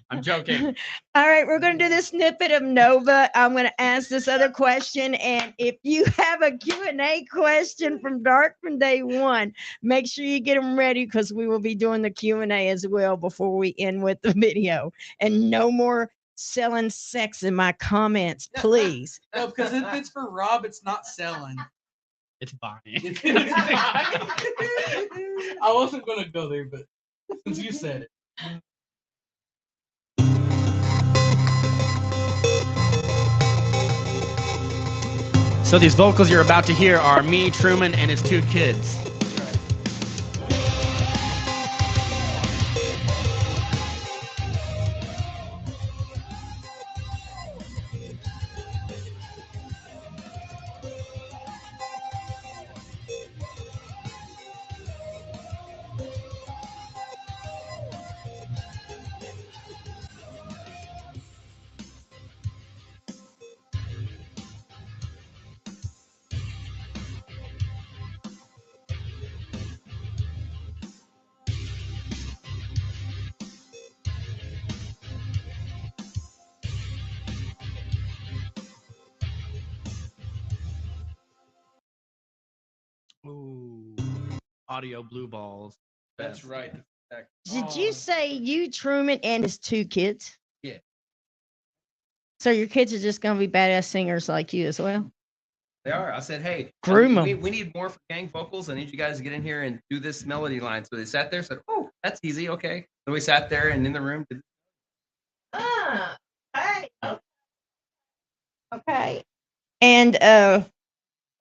I'm joking. All right, we're going to do this snippet of Nova. I'm going to ask this other question, and if you have a Q&A question from Dark from Day One, make sure you get them ready because we will be doing the Q&A as well before we end with the video. And no more selling sex in my comments, please. No, because if it's for Rob, it's not selling. It's buying. I wasn't gonna go there, but since you said it. So these vocals you're about to hear are me, Truman, and his 2 kids. Ooh, audio blue balls. That's right. Did you say you, Truman, and his 2 kids? Yeah. So your kids are just going to be badass singers like you as well? They are. I said, hey, Groom 'em. we need more for gang vocals. I need you guys to get in here and do this melody line. So they sat there, said, oh, that's easy. Okay. So we sat there and in the room. Hey. Okay. And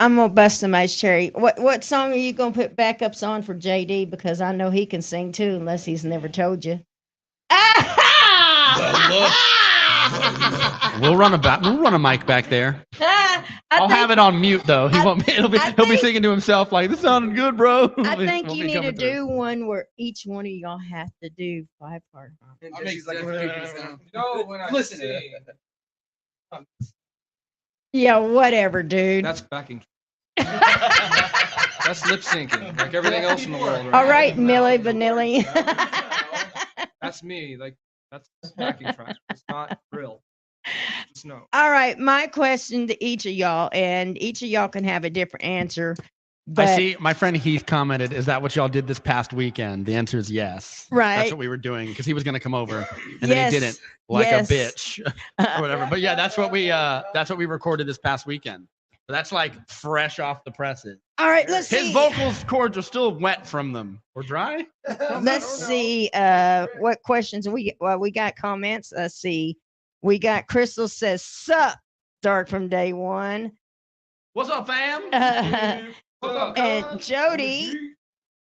I'm gonna bust somebody's cherry. What song are you gonna put backups on for JD? Because I know he can sing too, unless he's never told you. We'll run a mic back there. I'll have it on mute though. He won't. He'll be singing to himself like, "This sounded good, bro." I think you need to do one where each one of y'all have to do 5-part. I make like No, when I Listen. sing. Yeah, whatever, dude. That's backing. That's lip syncing, like everything else in the world. All right, Millie Vanilli. That's me. Like that's backing track. It's not real. Just no. All right, my question to each of y'all, and each of y'all can have a different answer. But I see. My friend Heath commented, "Is that what y'all did this past weekend?" The answer is yes. Right. That's what we were doing because he was going to come over, and Yes. then he didn't, like Yes. a bitch or whatever. But yeah, that's what we recorded this past weekend. So that's like fresh off the presses. All right, let's His see. vocals cords are still wet from them or dry. Let's see what questions we got comments. Let's see. We got Crystal says, "Sup, Dark from Day One." What's up, fam? And Jody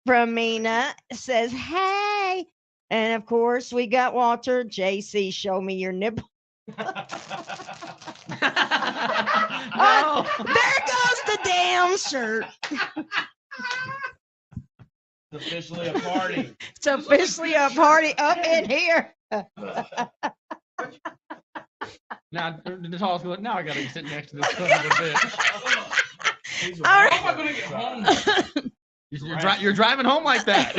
from Mina says, "Hey." And of course, we got Walter. JC, show me your nipple. No. There goes the damn shirt. It's officially a party. It's officially a party up in here. Now, the tallest going, now I got to sit next to this son of a bitch. All How right. am I gonna get home? You're driving home like that.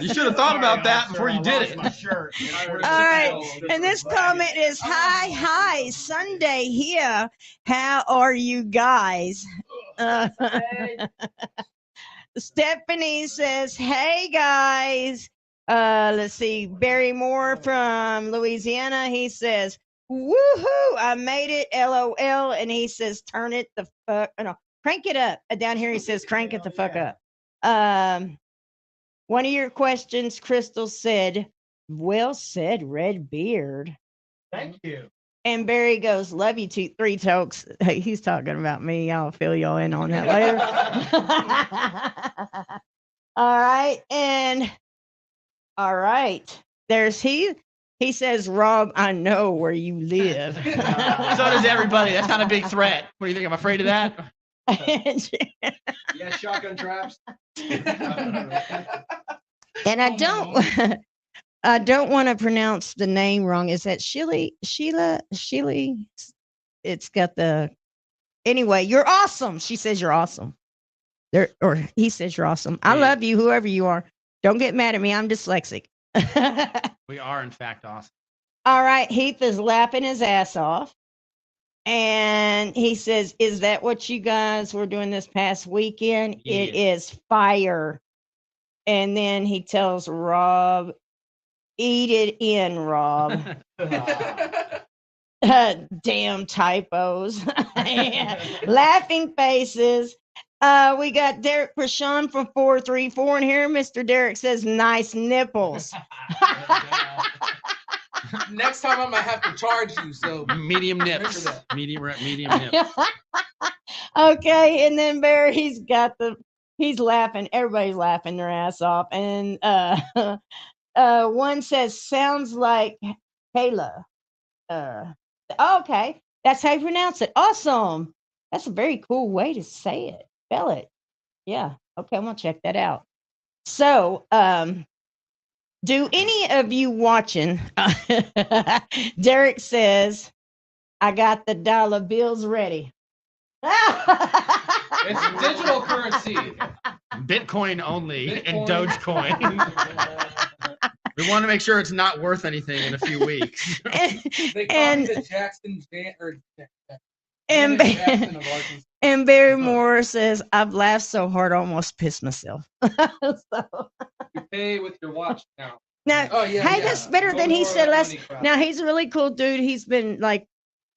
You should have thought about that before you did it. All right. And this comment is, hi, Sunday here. How are you guys? Stephanie says, hey, guys. Let's see. Barry Moore from Louisiana. He says, woohoo, I made it, LOL. And he says, turn it the fuck, no, crank it up. Down here, he says, crank it the fuck up. One of your questions, Crystal said, well said, Red Beard. Thank you. And Barry goes, love you, 3 tokes. Hey, he's talking about me. I'll fill y'all in on that later. All right. And all right. There's Heath. He says, Rob, I know where you live. So does everybody. That's not a big threat. What do you think? I'm afraid of that? Yeah, shotgun traps. And I don't want to pronounce the name wrong. Is that Sheila? It's got the anyway. You're awesome. She says you're awesome. There or he says you're awesome. I love you, whoever you are. Don't get mad at me. I'm dyslexic. We are, in fact, awesome. All right, Heath is laughing his ass off. And he says, is that what you guys were doing this past weekend? Yeah. It is fire. And then he tells Rob, eat it in, Rob. Damn typos. Laughing faces. We got Derek Prashon from 434 in here. Mr. Derek says, nice nipples. Next time I'm gonna have to charge you. So Medium nips. Remember Medium nips. Okay, and then Barry's got he's laughing. Everybody's laughing their ass off. And one says, sounds like Kayla. Okay, that's how you pronounce it. Awesome. That's a very cool way to say it. Spell it. Yeah. Okay, I'm gonna check that out. So, do any of you watching? Derek says, I got the dollar bills ready. It's digital currency. Bitcoin only and Bitcoin. Dogecoin. We want to make sure it's not worth anything in a few weeks. they call And- me the Jackson And Jackson of Arkansas. And Barry Moore says, I've laughed so hard I almost pissed myself. So, You pay with your watch now. now, Oh yeah, hey, yeah. that's better No than he more said last. money crap. Now, he's a really cool dude. He's been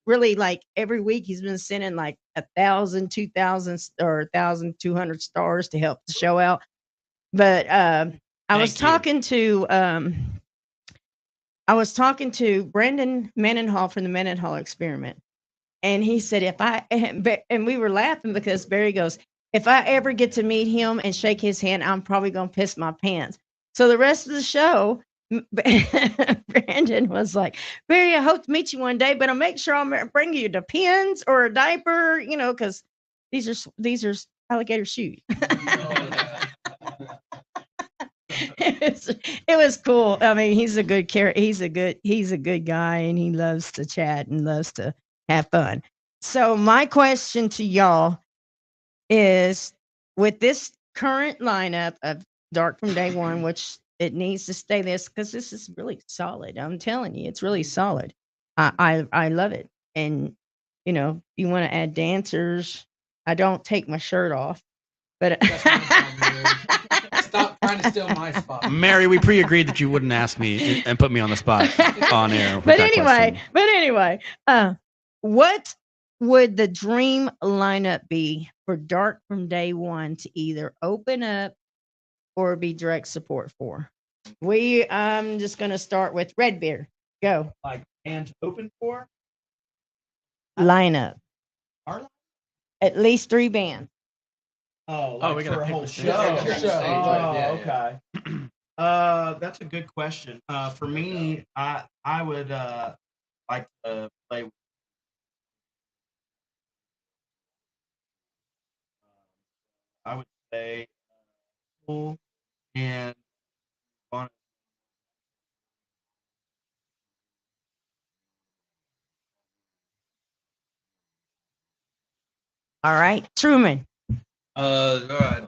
really every week he's been sending 1,000, 2,000 or 1,200 stars to help the show out. But I was Thank you. talking to Brendan Mendenhall from the Mendenhall Experiment. And he said, and we were laughing because Barry goes, if I ever get to meet him and shake his hand, I'm probably going to piss my pants. So the rest of the show, Brandon was like, Barry, I hope to meet you one day, but I'll make sure I'll bring you the pins or a diaper, because these are alligator shoes. It was cool. I mean, he's a good character. He's a good guy, and he loves to chat and loves to have fun. So my question to y'all is, with this current lineup of Dark from Day One, which it needs to stay this because this is really solid. I'm telling you, it's really solid. I love it. And you want to add dancers. I don't take my shirt off, but Stop trying to steal my spot. Mary, we pre-agreed that you wouldn't ask me and put me on the spot on air. with but that anyway, question. what would the dream lineup be for Dark from Day One to either open up or be direct support for? I'm just going to start with Red Beer. Go. And open for? Lineup. Our- At least 3 bands. Oh, we for gotta a pick whole the show. show. Your show. Oh, Yeah, okay. That's a good question. For me, I would like to play. I would say cool and fun. All right. Truman. I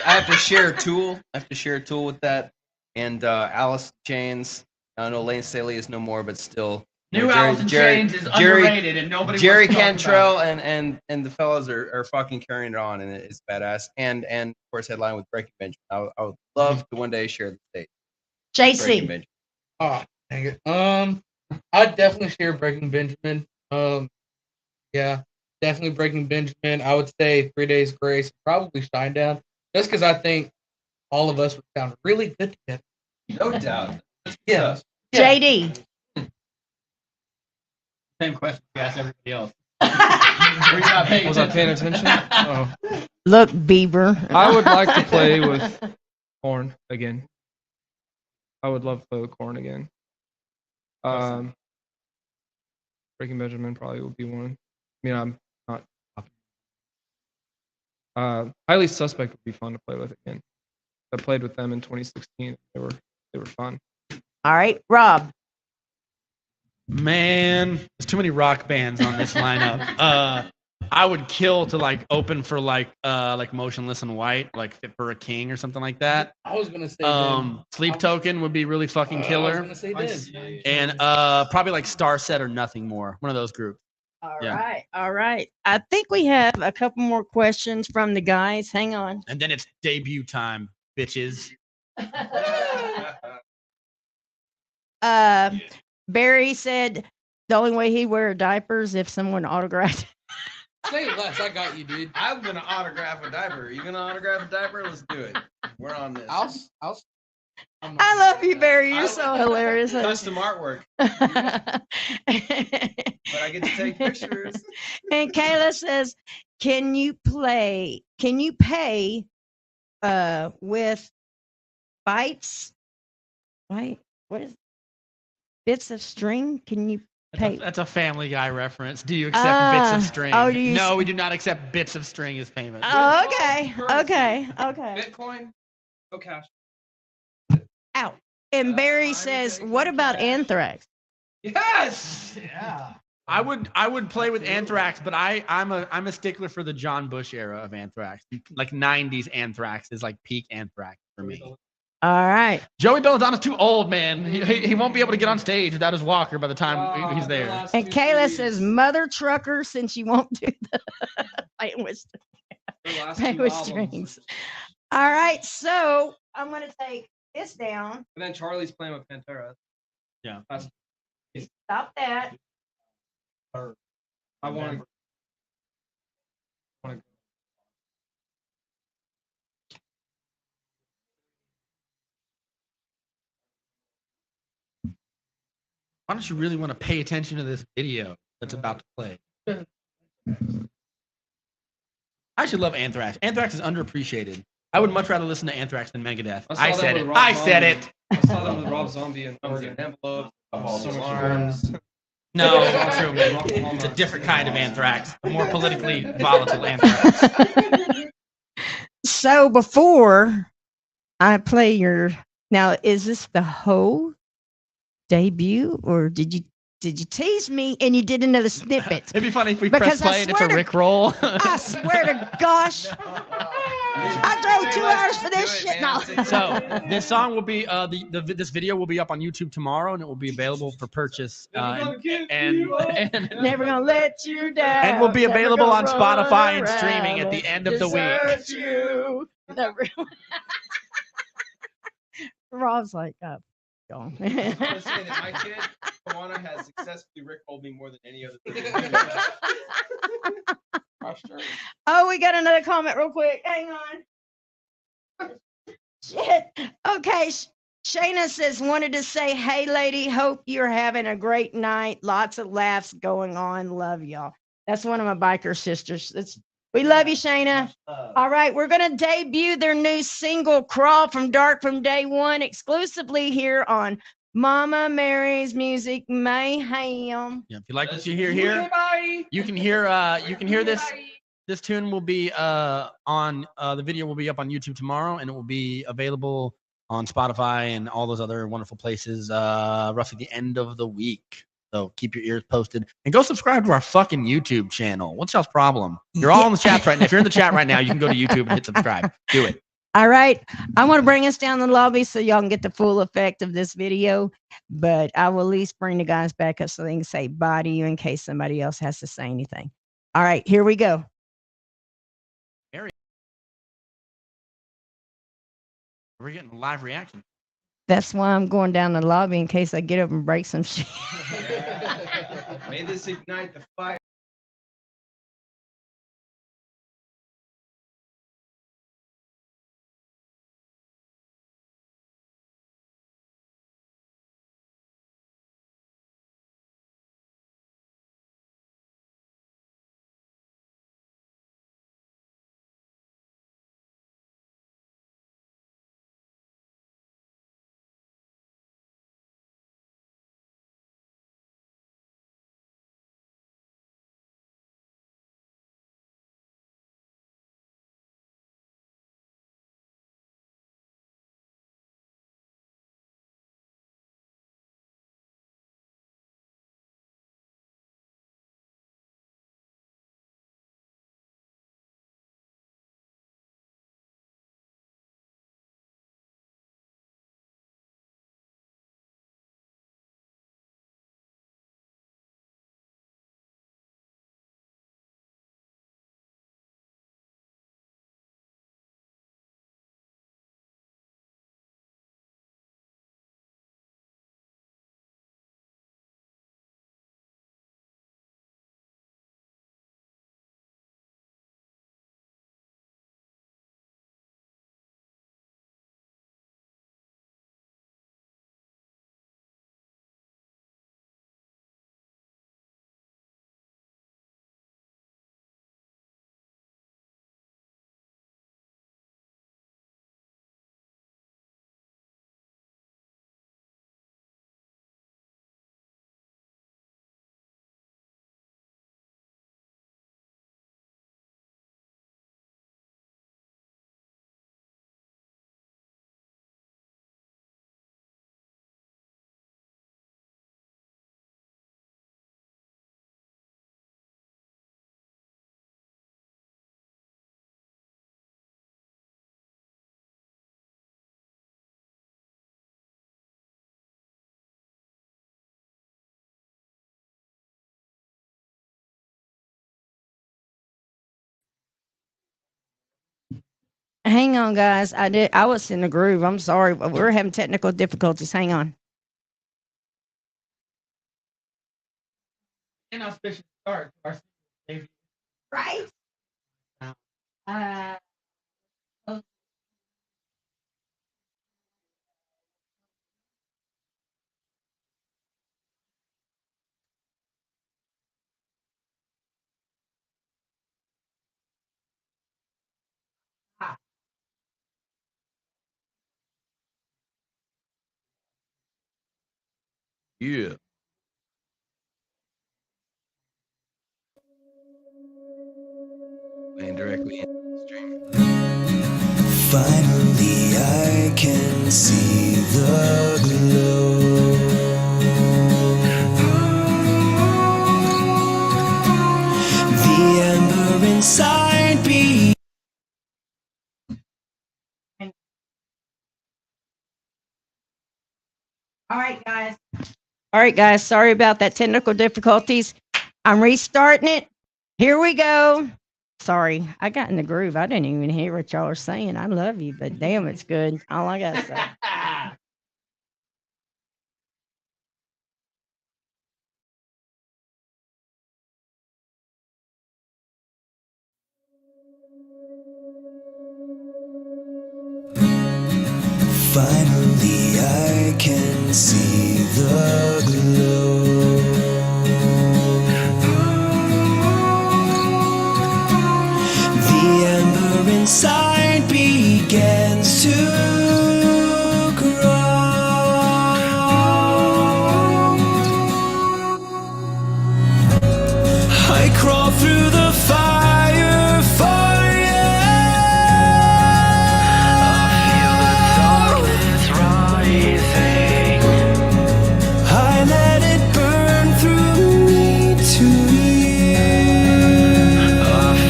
have to share a tool. I have to share a tool with that. And Alice in Chains. I know Lane Staley is no more, but still. New Alice in Chains is Jerry- underrated and nobody Jerry wants to talk about Cantrell it. and the fellas are fucking carrying it on, and it's badass. And of course, headline with Breaking Benjamin. I would love to one day share the stage. Breaking JC. Benjamin. Oh, dang it. I'd definitely share Breaking Benjamin. Yeah, definitely Breaking Benjamin. I would say 3 Days Grace, probably Shinedown, just because I think all of us would sound really good together. No doubt. Yeah. JD. Same question you asked everybody else. Were you not paying Was I paying attention? attention? Oh. Look, Bieber. I would like to play with Korn again. I would love to play with Korn again. Breaking Benjamin probably would be one. I mean, I'm not. Highly Suspect would be fun to play with again. I played with them in 2016. They were fun. All right, Rob. Man, there's too many rock bands on this lineup. I would kill to like open for like Motionless in White, like Fit for a King or something like that. I was gonna say Sleep Token would be really fucking I was killer. gonna say Dem. And probably like Starset or Nothing More. One of those groups. All Yeah. right, all right. I think we have a couple more questions from the guys. Hang on. And then it's debut time, bitches. Barry said the only way he'd wear a diaper is if someone autographed. Say less. I got you, dude. I'm gonna autograph a diaper. Are you gonna autograph a diaper? Let's do it. We're on this. I'll I love you, Barry. You're so hilarious. Custom artwork, but I get to take pictures. And Kayla says, can you pay with bites? Right? What is bits of string? Can you pay? That's a Family Guy reference. Do you accept bits of string? Oh, do you No, we do not accept bits of string as payment. Oh, okay. Okay. Bitcoin. Oh, cash. Out. And Barry says, what about Anthrax? Yes. Yeah. I would play with Anthrax, but I'm a stickler for the John Bush era of Anthrax. Like 90s Anthrax is like peak Anthrax for me. All right. Joey Belladonna's too old, man. He won't be able to get on stage without his walker by the time he's there. And Kayla says, Mother Trucker, since you won't do the playing with strings. All right. So I'm going to take this down. And then Charlie's playing with Pantera. Yeah. Stop that. I want to. Why don't you really want to pay attention to this video that's about to play? I should love Anthrax. Anthrax is underappreciated. I would much rather listen to Anthrax than Megadeth. I said it. I said it. I saw them with Rob Zombie and Organ Envelope. So much arms. No, it's not true. It's a different kind of Anthrax. A more politically volatile Anthrax. So before I play your now, is this the whole debut, or did you tease me and you did another snippet? It'd be funny if we Because press I play and it's a swear to- Rick roll. I swear to gosh, I drove 2 hours for this shit. No. So this song will be this video will be up on YouTube tomorrow, and it will be available for purchase. And Never gonna let you down. and will be Never available on gonna Spotify run and streaming around at the and end of the week. desert you. Never. Rob's like, oh, gone. I just want to say that my kid, Tawana, has successfully Rick-rolled me more than any other person. Oh, we got another comment real quick. Hang on. Shit. Okay. Shayna says, wanted to say, hey, lady, hope you're having a great night. Lots of laughs going on. Love y'all. That's one of my biker sisters. We love you, Shayna. All right. We're going to debut their new single, Crawl from Dark from Day One, exclusively here on Mama Mary's Music Mayhem. Yeah, if you like what you hear here, you can hear this. This tune will be on the video will be up on YouTube tomorrow, and it will be available on Spotify and all those other wonderful places roughly the end of the week. So keep your ears posted and go subscribe to our fucking YouTube channel. What's y'all's problem? You're all in the chat right now. If you're in the chat right now, you can go to YouTube and hit subscribe. Do it. All right. I want to bring us down the lobby so y'all can get the full effect of this video, but I will at least bring the guys back up so they can say bye to you in case somebody else has to say anything. All right, here we go. We're getting a live reaction. That's why I'm going down the lobby in case I get up and break some shit. May this ignite the fire. Hang on, guys. I was in the groove. I'm sorry, but we're having technical difficulties. Hang on. Inauspicious start to our debut. Right. Yeah. Playing directly into the stream. Finally, I can see the glow. The ember inside me. All right, guys. All right, guys. Sorry about that technical difficulties. I'm restarting it. Here we go. Sorry, I got in the groove. I didn't even hear what y'all are saying. I love you, but damn, it's good. All I gotta say. Finally, I can see the glow. The ember inside begins to grow. I crawl through the fire for you. I let it burn through me to you. I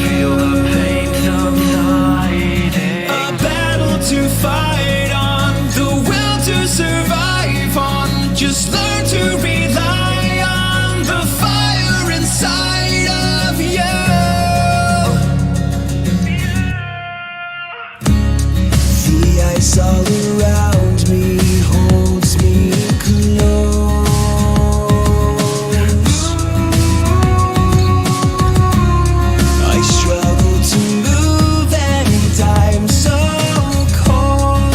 feel the pain subsiding. A battle to fight on, the will to survive on. Just learn to rely on the fire inside of you. The ice all around me holds me close. I struggle to move and I'm so cold.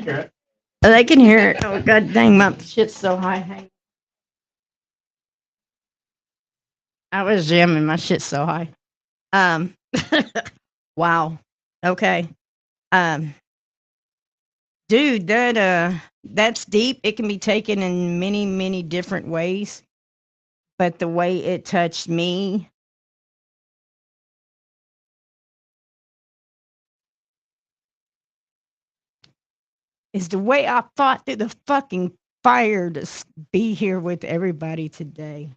hear it. They can hear it. Oh god dang, my shit's so high. Hang- I was jamming. My shit's so high. Um. Wow. Okay. Um. Dude, that's deep. It can be taken in many, many different ways. But the way it touched me, is the way I fought through the fucking fire to be here with everybody today.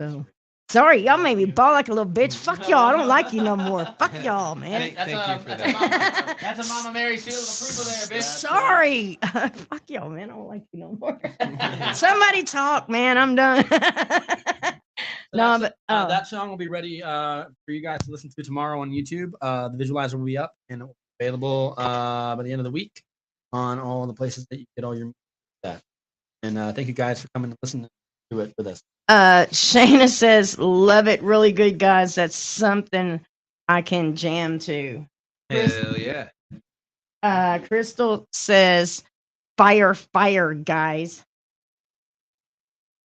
So, sorry, y'all made me bawl like a little bitch. Fuck y'all. I don't like you no more. Fuck y'all, man. Thank you for That's that. That's a Mama Mary seal of approval there, bitch. Sorry. Fuck y'all, man. I don't like you no more. Somebody talk, man. I'm done. No, but that song will be ready for you guys to listen to tomorrow on YouTube. The visualizer will be up and it will be available by the end of the week on all the places that you get all your music at. And thank you guys for coming to listen to it with us. Shayna says, love it. Really good, guys. That's something I can jam to. Hell yeah. Crystal says, fire, fire, guys.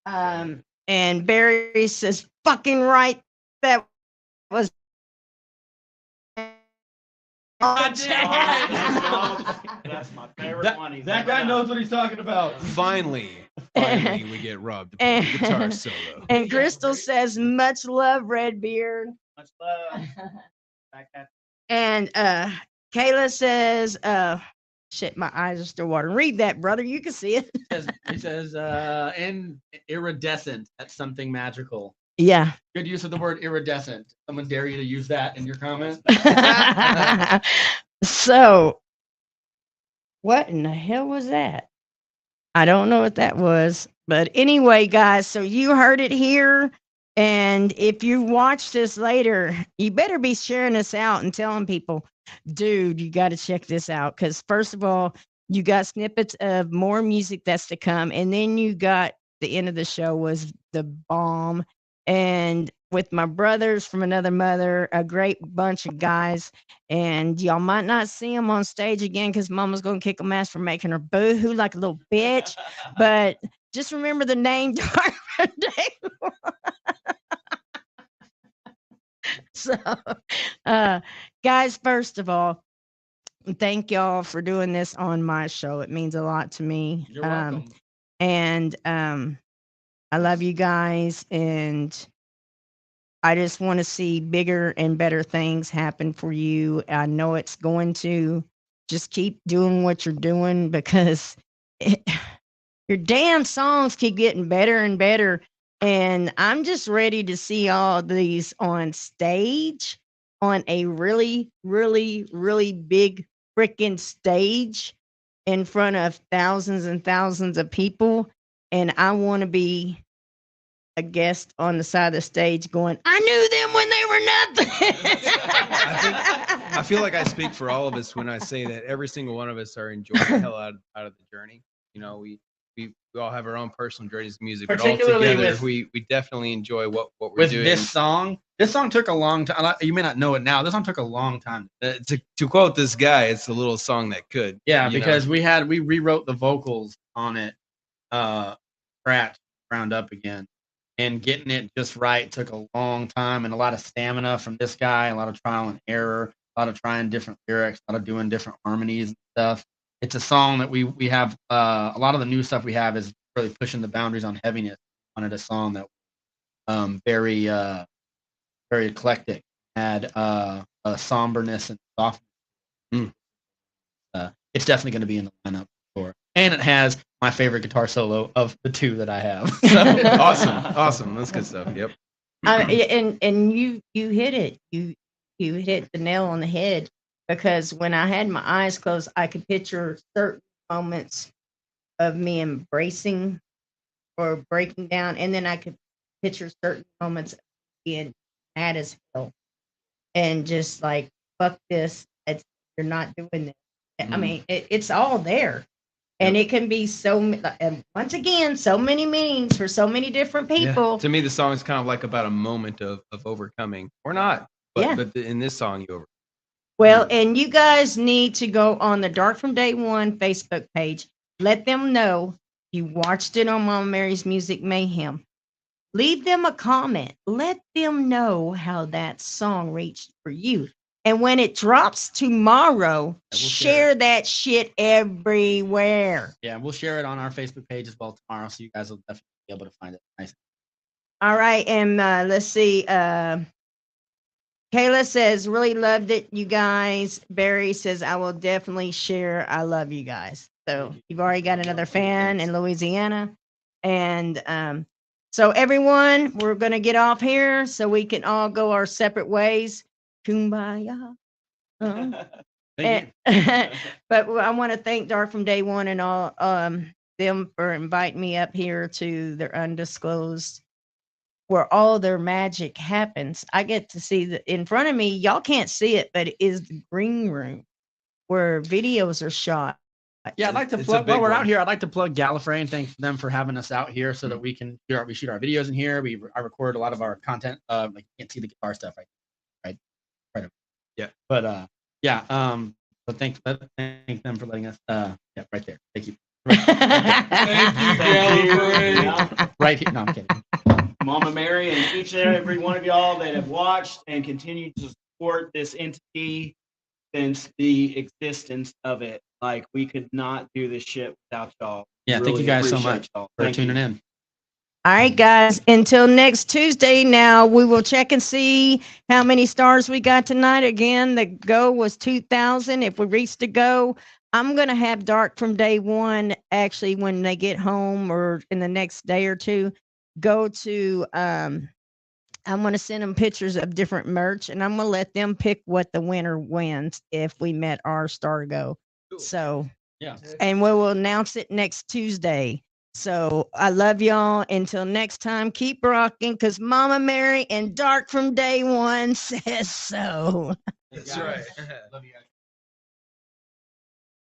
And Barry says, fucking right. That was. That's my favorite one. That guy knows what he's talking about. Finally, we get Rob to play the guitar solo. And Crystal says, much love, Redbeard. Much love. Back at And Kayla says, shit, my eyes are still watering. Read that, brother. You can see it. He says, and iridescent. That's something magical. Yeah. Good use of the word iridescent. Someone dare you to use that in your comment? So, what in the hell was that? I don't know what that was. But anyway, guys, so you heard it here. And if you watch this later, you better be sharing this out and telling people, dude, you got to check this out. Because, first of all, you got snippets of more music that's to come. And then you got the end of the show was the bomb. And with my brothers from another mother, a great bunch of guys. And y'all might not see them on stage again because Mama's going to kick them ass for making her boo-hoo like a little bitch. But just remember the name Dark Day. So, guys, first of all, thank y'all for doing this on my show. It means a lot to me. You're welcome. And I love you guys, and I just want to see bigger and better things happen for you. I know it's going to. Just keep doing what you're doing because your damn songs keep getting better and better. And I'm just ready to see all these on stage, on a really, really, really big freaking stage in front of thousands and thousands of people. And I want to be a guest on the side of the stage going, I knew them when they were nothing. I feel like I speak for all of us when I say that every single one of us are enjoying the hell out of the journey. You know, we all have our own personal journeys of music, but all Particularly together, with- we definitely enjoy what we're With doing. this song took a long time. You may not know it now. This song took a long time. To quote this guy, it's a little song that could. Yeah, you know? because we rewrote the vocals on it, scratch, ground up again. And getting it just right took a long time and a lot of stamina from this guy, a lot of trial and error, a lot of trying different lyrics, a lot of doing different harmonies and stuff. It's a song that we have, a lot of the new stuff we have is really pushing the boundaries on heaviness. I wanted a song that was very eclectic, had a somberness and softness. It's definitely going to be in the lineup for. And it has my favorite guitar solo of the two that I have. So. Awesome. That's good stuff. Yep. And you hit it. You hit the nail on the head because when I had my eyes closed, I could picture certain moments of me embracing or breaking down, and then I could picture certain moments of being mad as hell and just like fuck this. You're not doing this. I mean, it's all there. And it can be and once again, so many meanings for so many different people. Yeah. To me, the song is kind of like about a moment of overcoming, or not. But, Yeah. but in this song, you Well, and you guys need to go on the Dark from Day One Facebook page. Let them know you watched it on Mama Mary's Music Mayhem. Leave them a comment. Let them know how that song reached for you. And when it drops tomorrow, we'll share share that shit everywhere. Yeah, we'll share it on our Facebook page as well tomorrow, so you guys will definitely be able to find it. Nice. All right, and let's see. Kayla says, really loved it, you guys. Barry says, I will definitely share. I love you guys. So you've already got another fan in Louisiana. And so everyone, we're going to get off here so we can all go our separate ways. Kumbaya. Thank you. But I want to thank Dark from Day One and all them for inviting me up here to their undisclosed, where all their magic happens. I get to see the in front of me. Y'all can't see it, but it is the green room where videos are shot. Yeah, I'd like to It's a plug big while we're one. out here. I'd like to plug Gallifrey and thank them for having us out here so that we can we shoot our videos in here. I record a lot of our content. Like you can't see the guitar stuff right. Yeah. But but thank them for letting us. Yeah, right there. Thank you. Thank you, Gallifrey. Right here. No, I'm kidding. Mama Mary and each and every one of y'all that have watched and continue to support this entity since the existence of it. Like, we could not do this shit without y'all. Yeah, thank Really you guys so appreciate much y'all. for Thank you. tuning in. All right, guys. Until next Tuesday, now we will check and see how many stars we got tonight. Again, the go was 2,000. If we reach the go, I'm going to have Dark from Day One, actually, when they get home or in the next day or two, go to, I'm going to send them pictures of different merch, and I'm going to let them pick what the winner wins if we met our star go. So, Yeah. and we will announce it next Tuesday. So I love y'all. Until next time, keep rocking, because Mama Mary and Dark from Day One says so. That's right. Love you guys.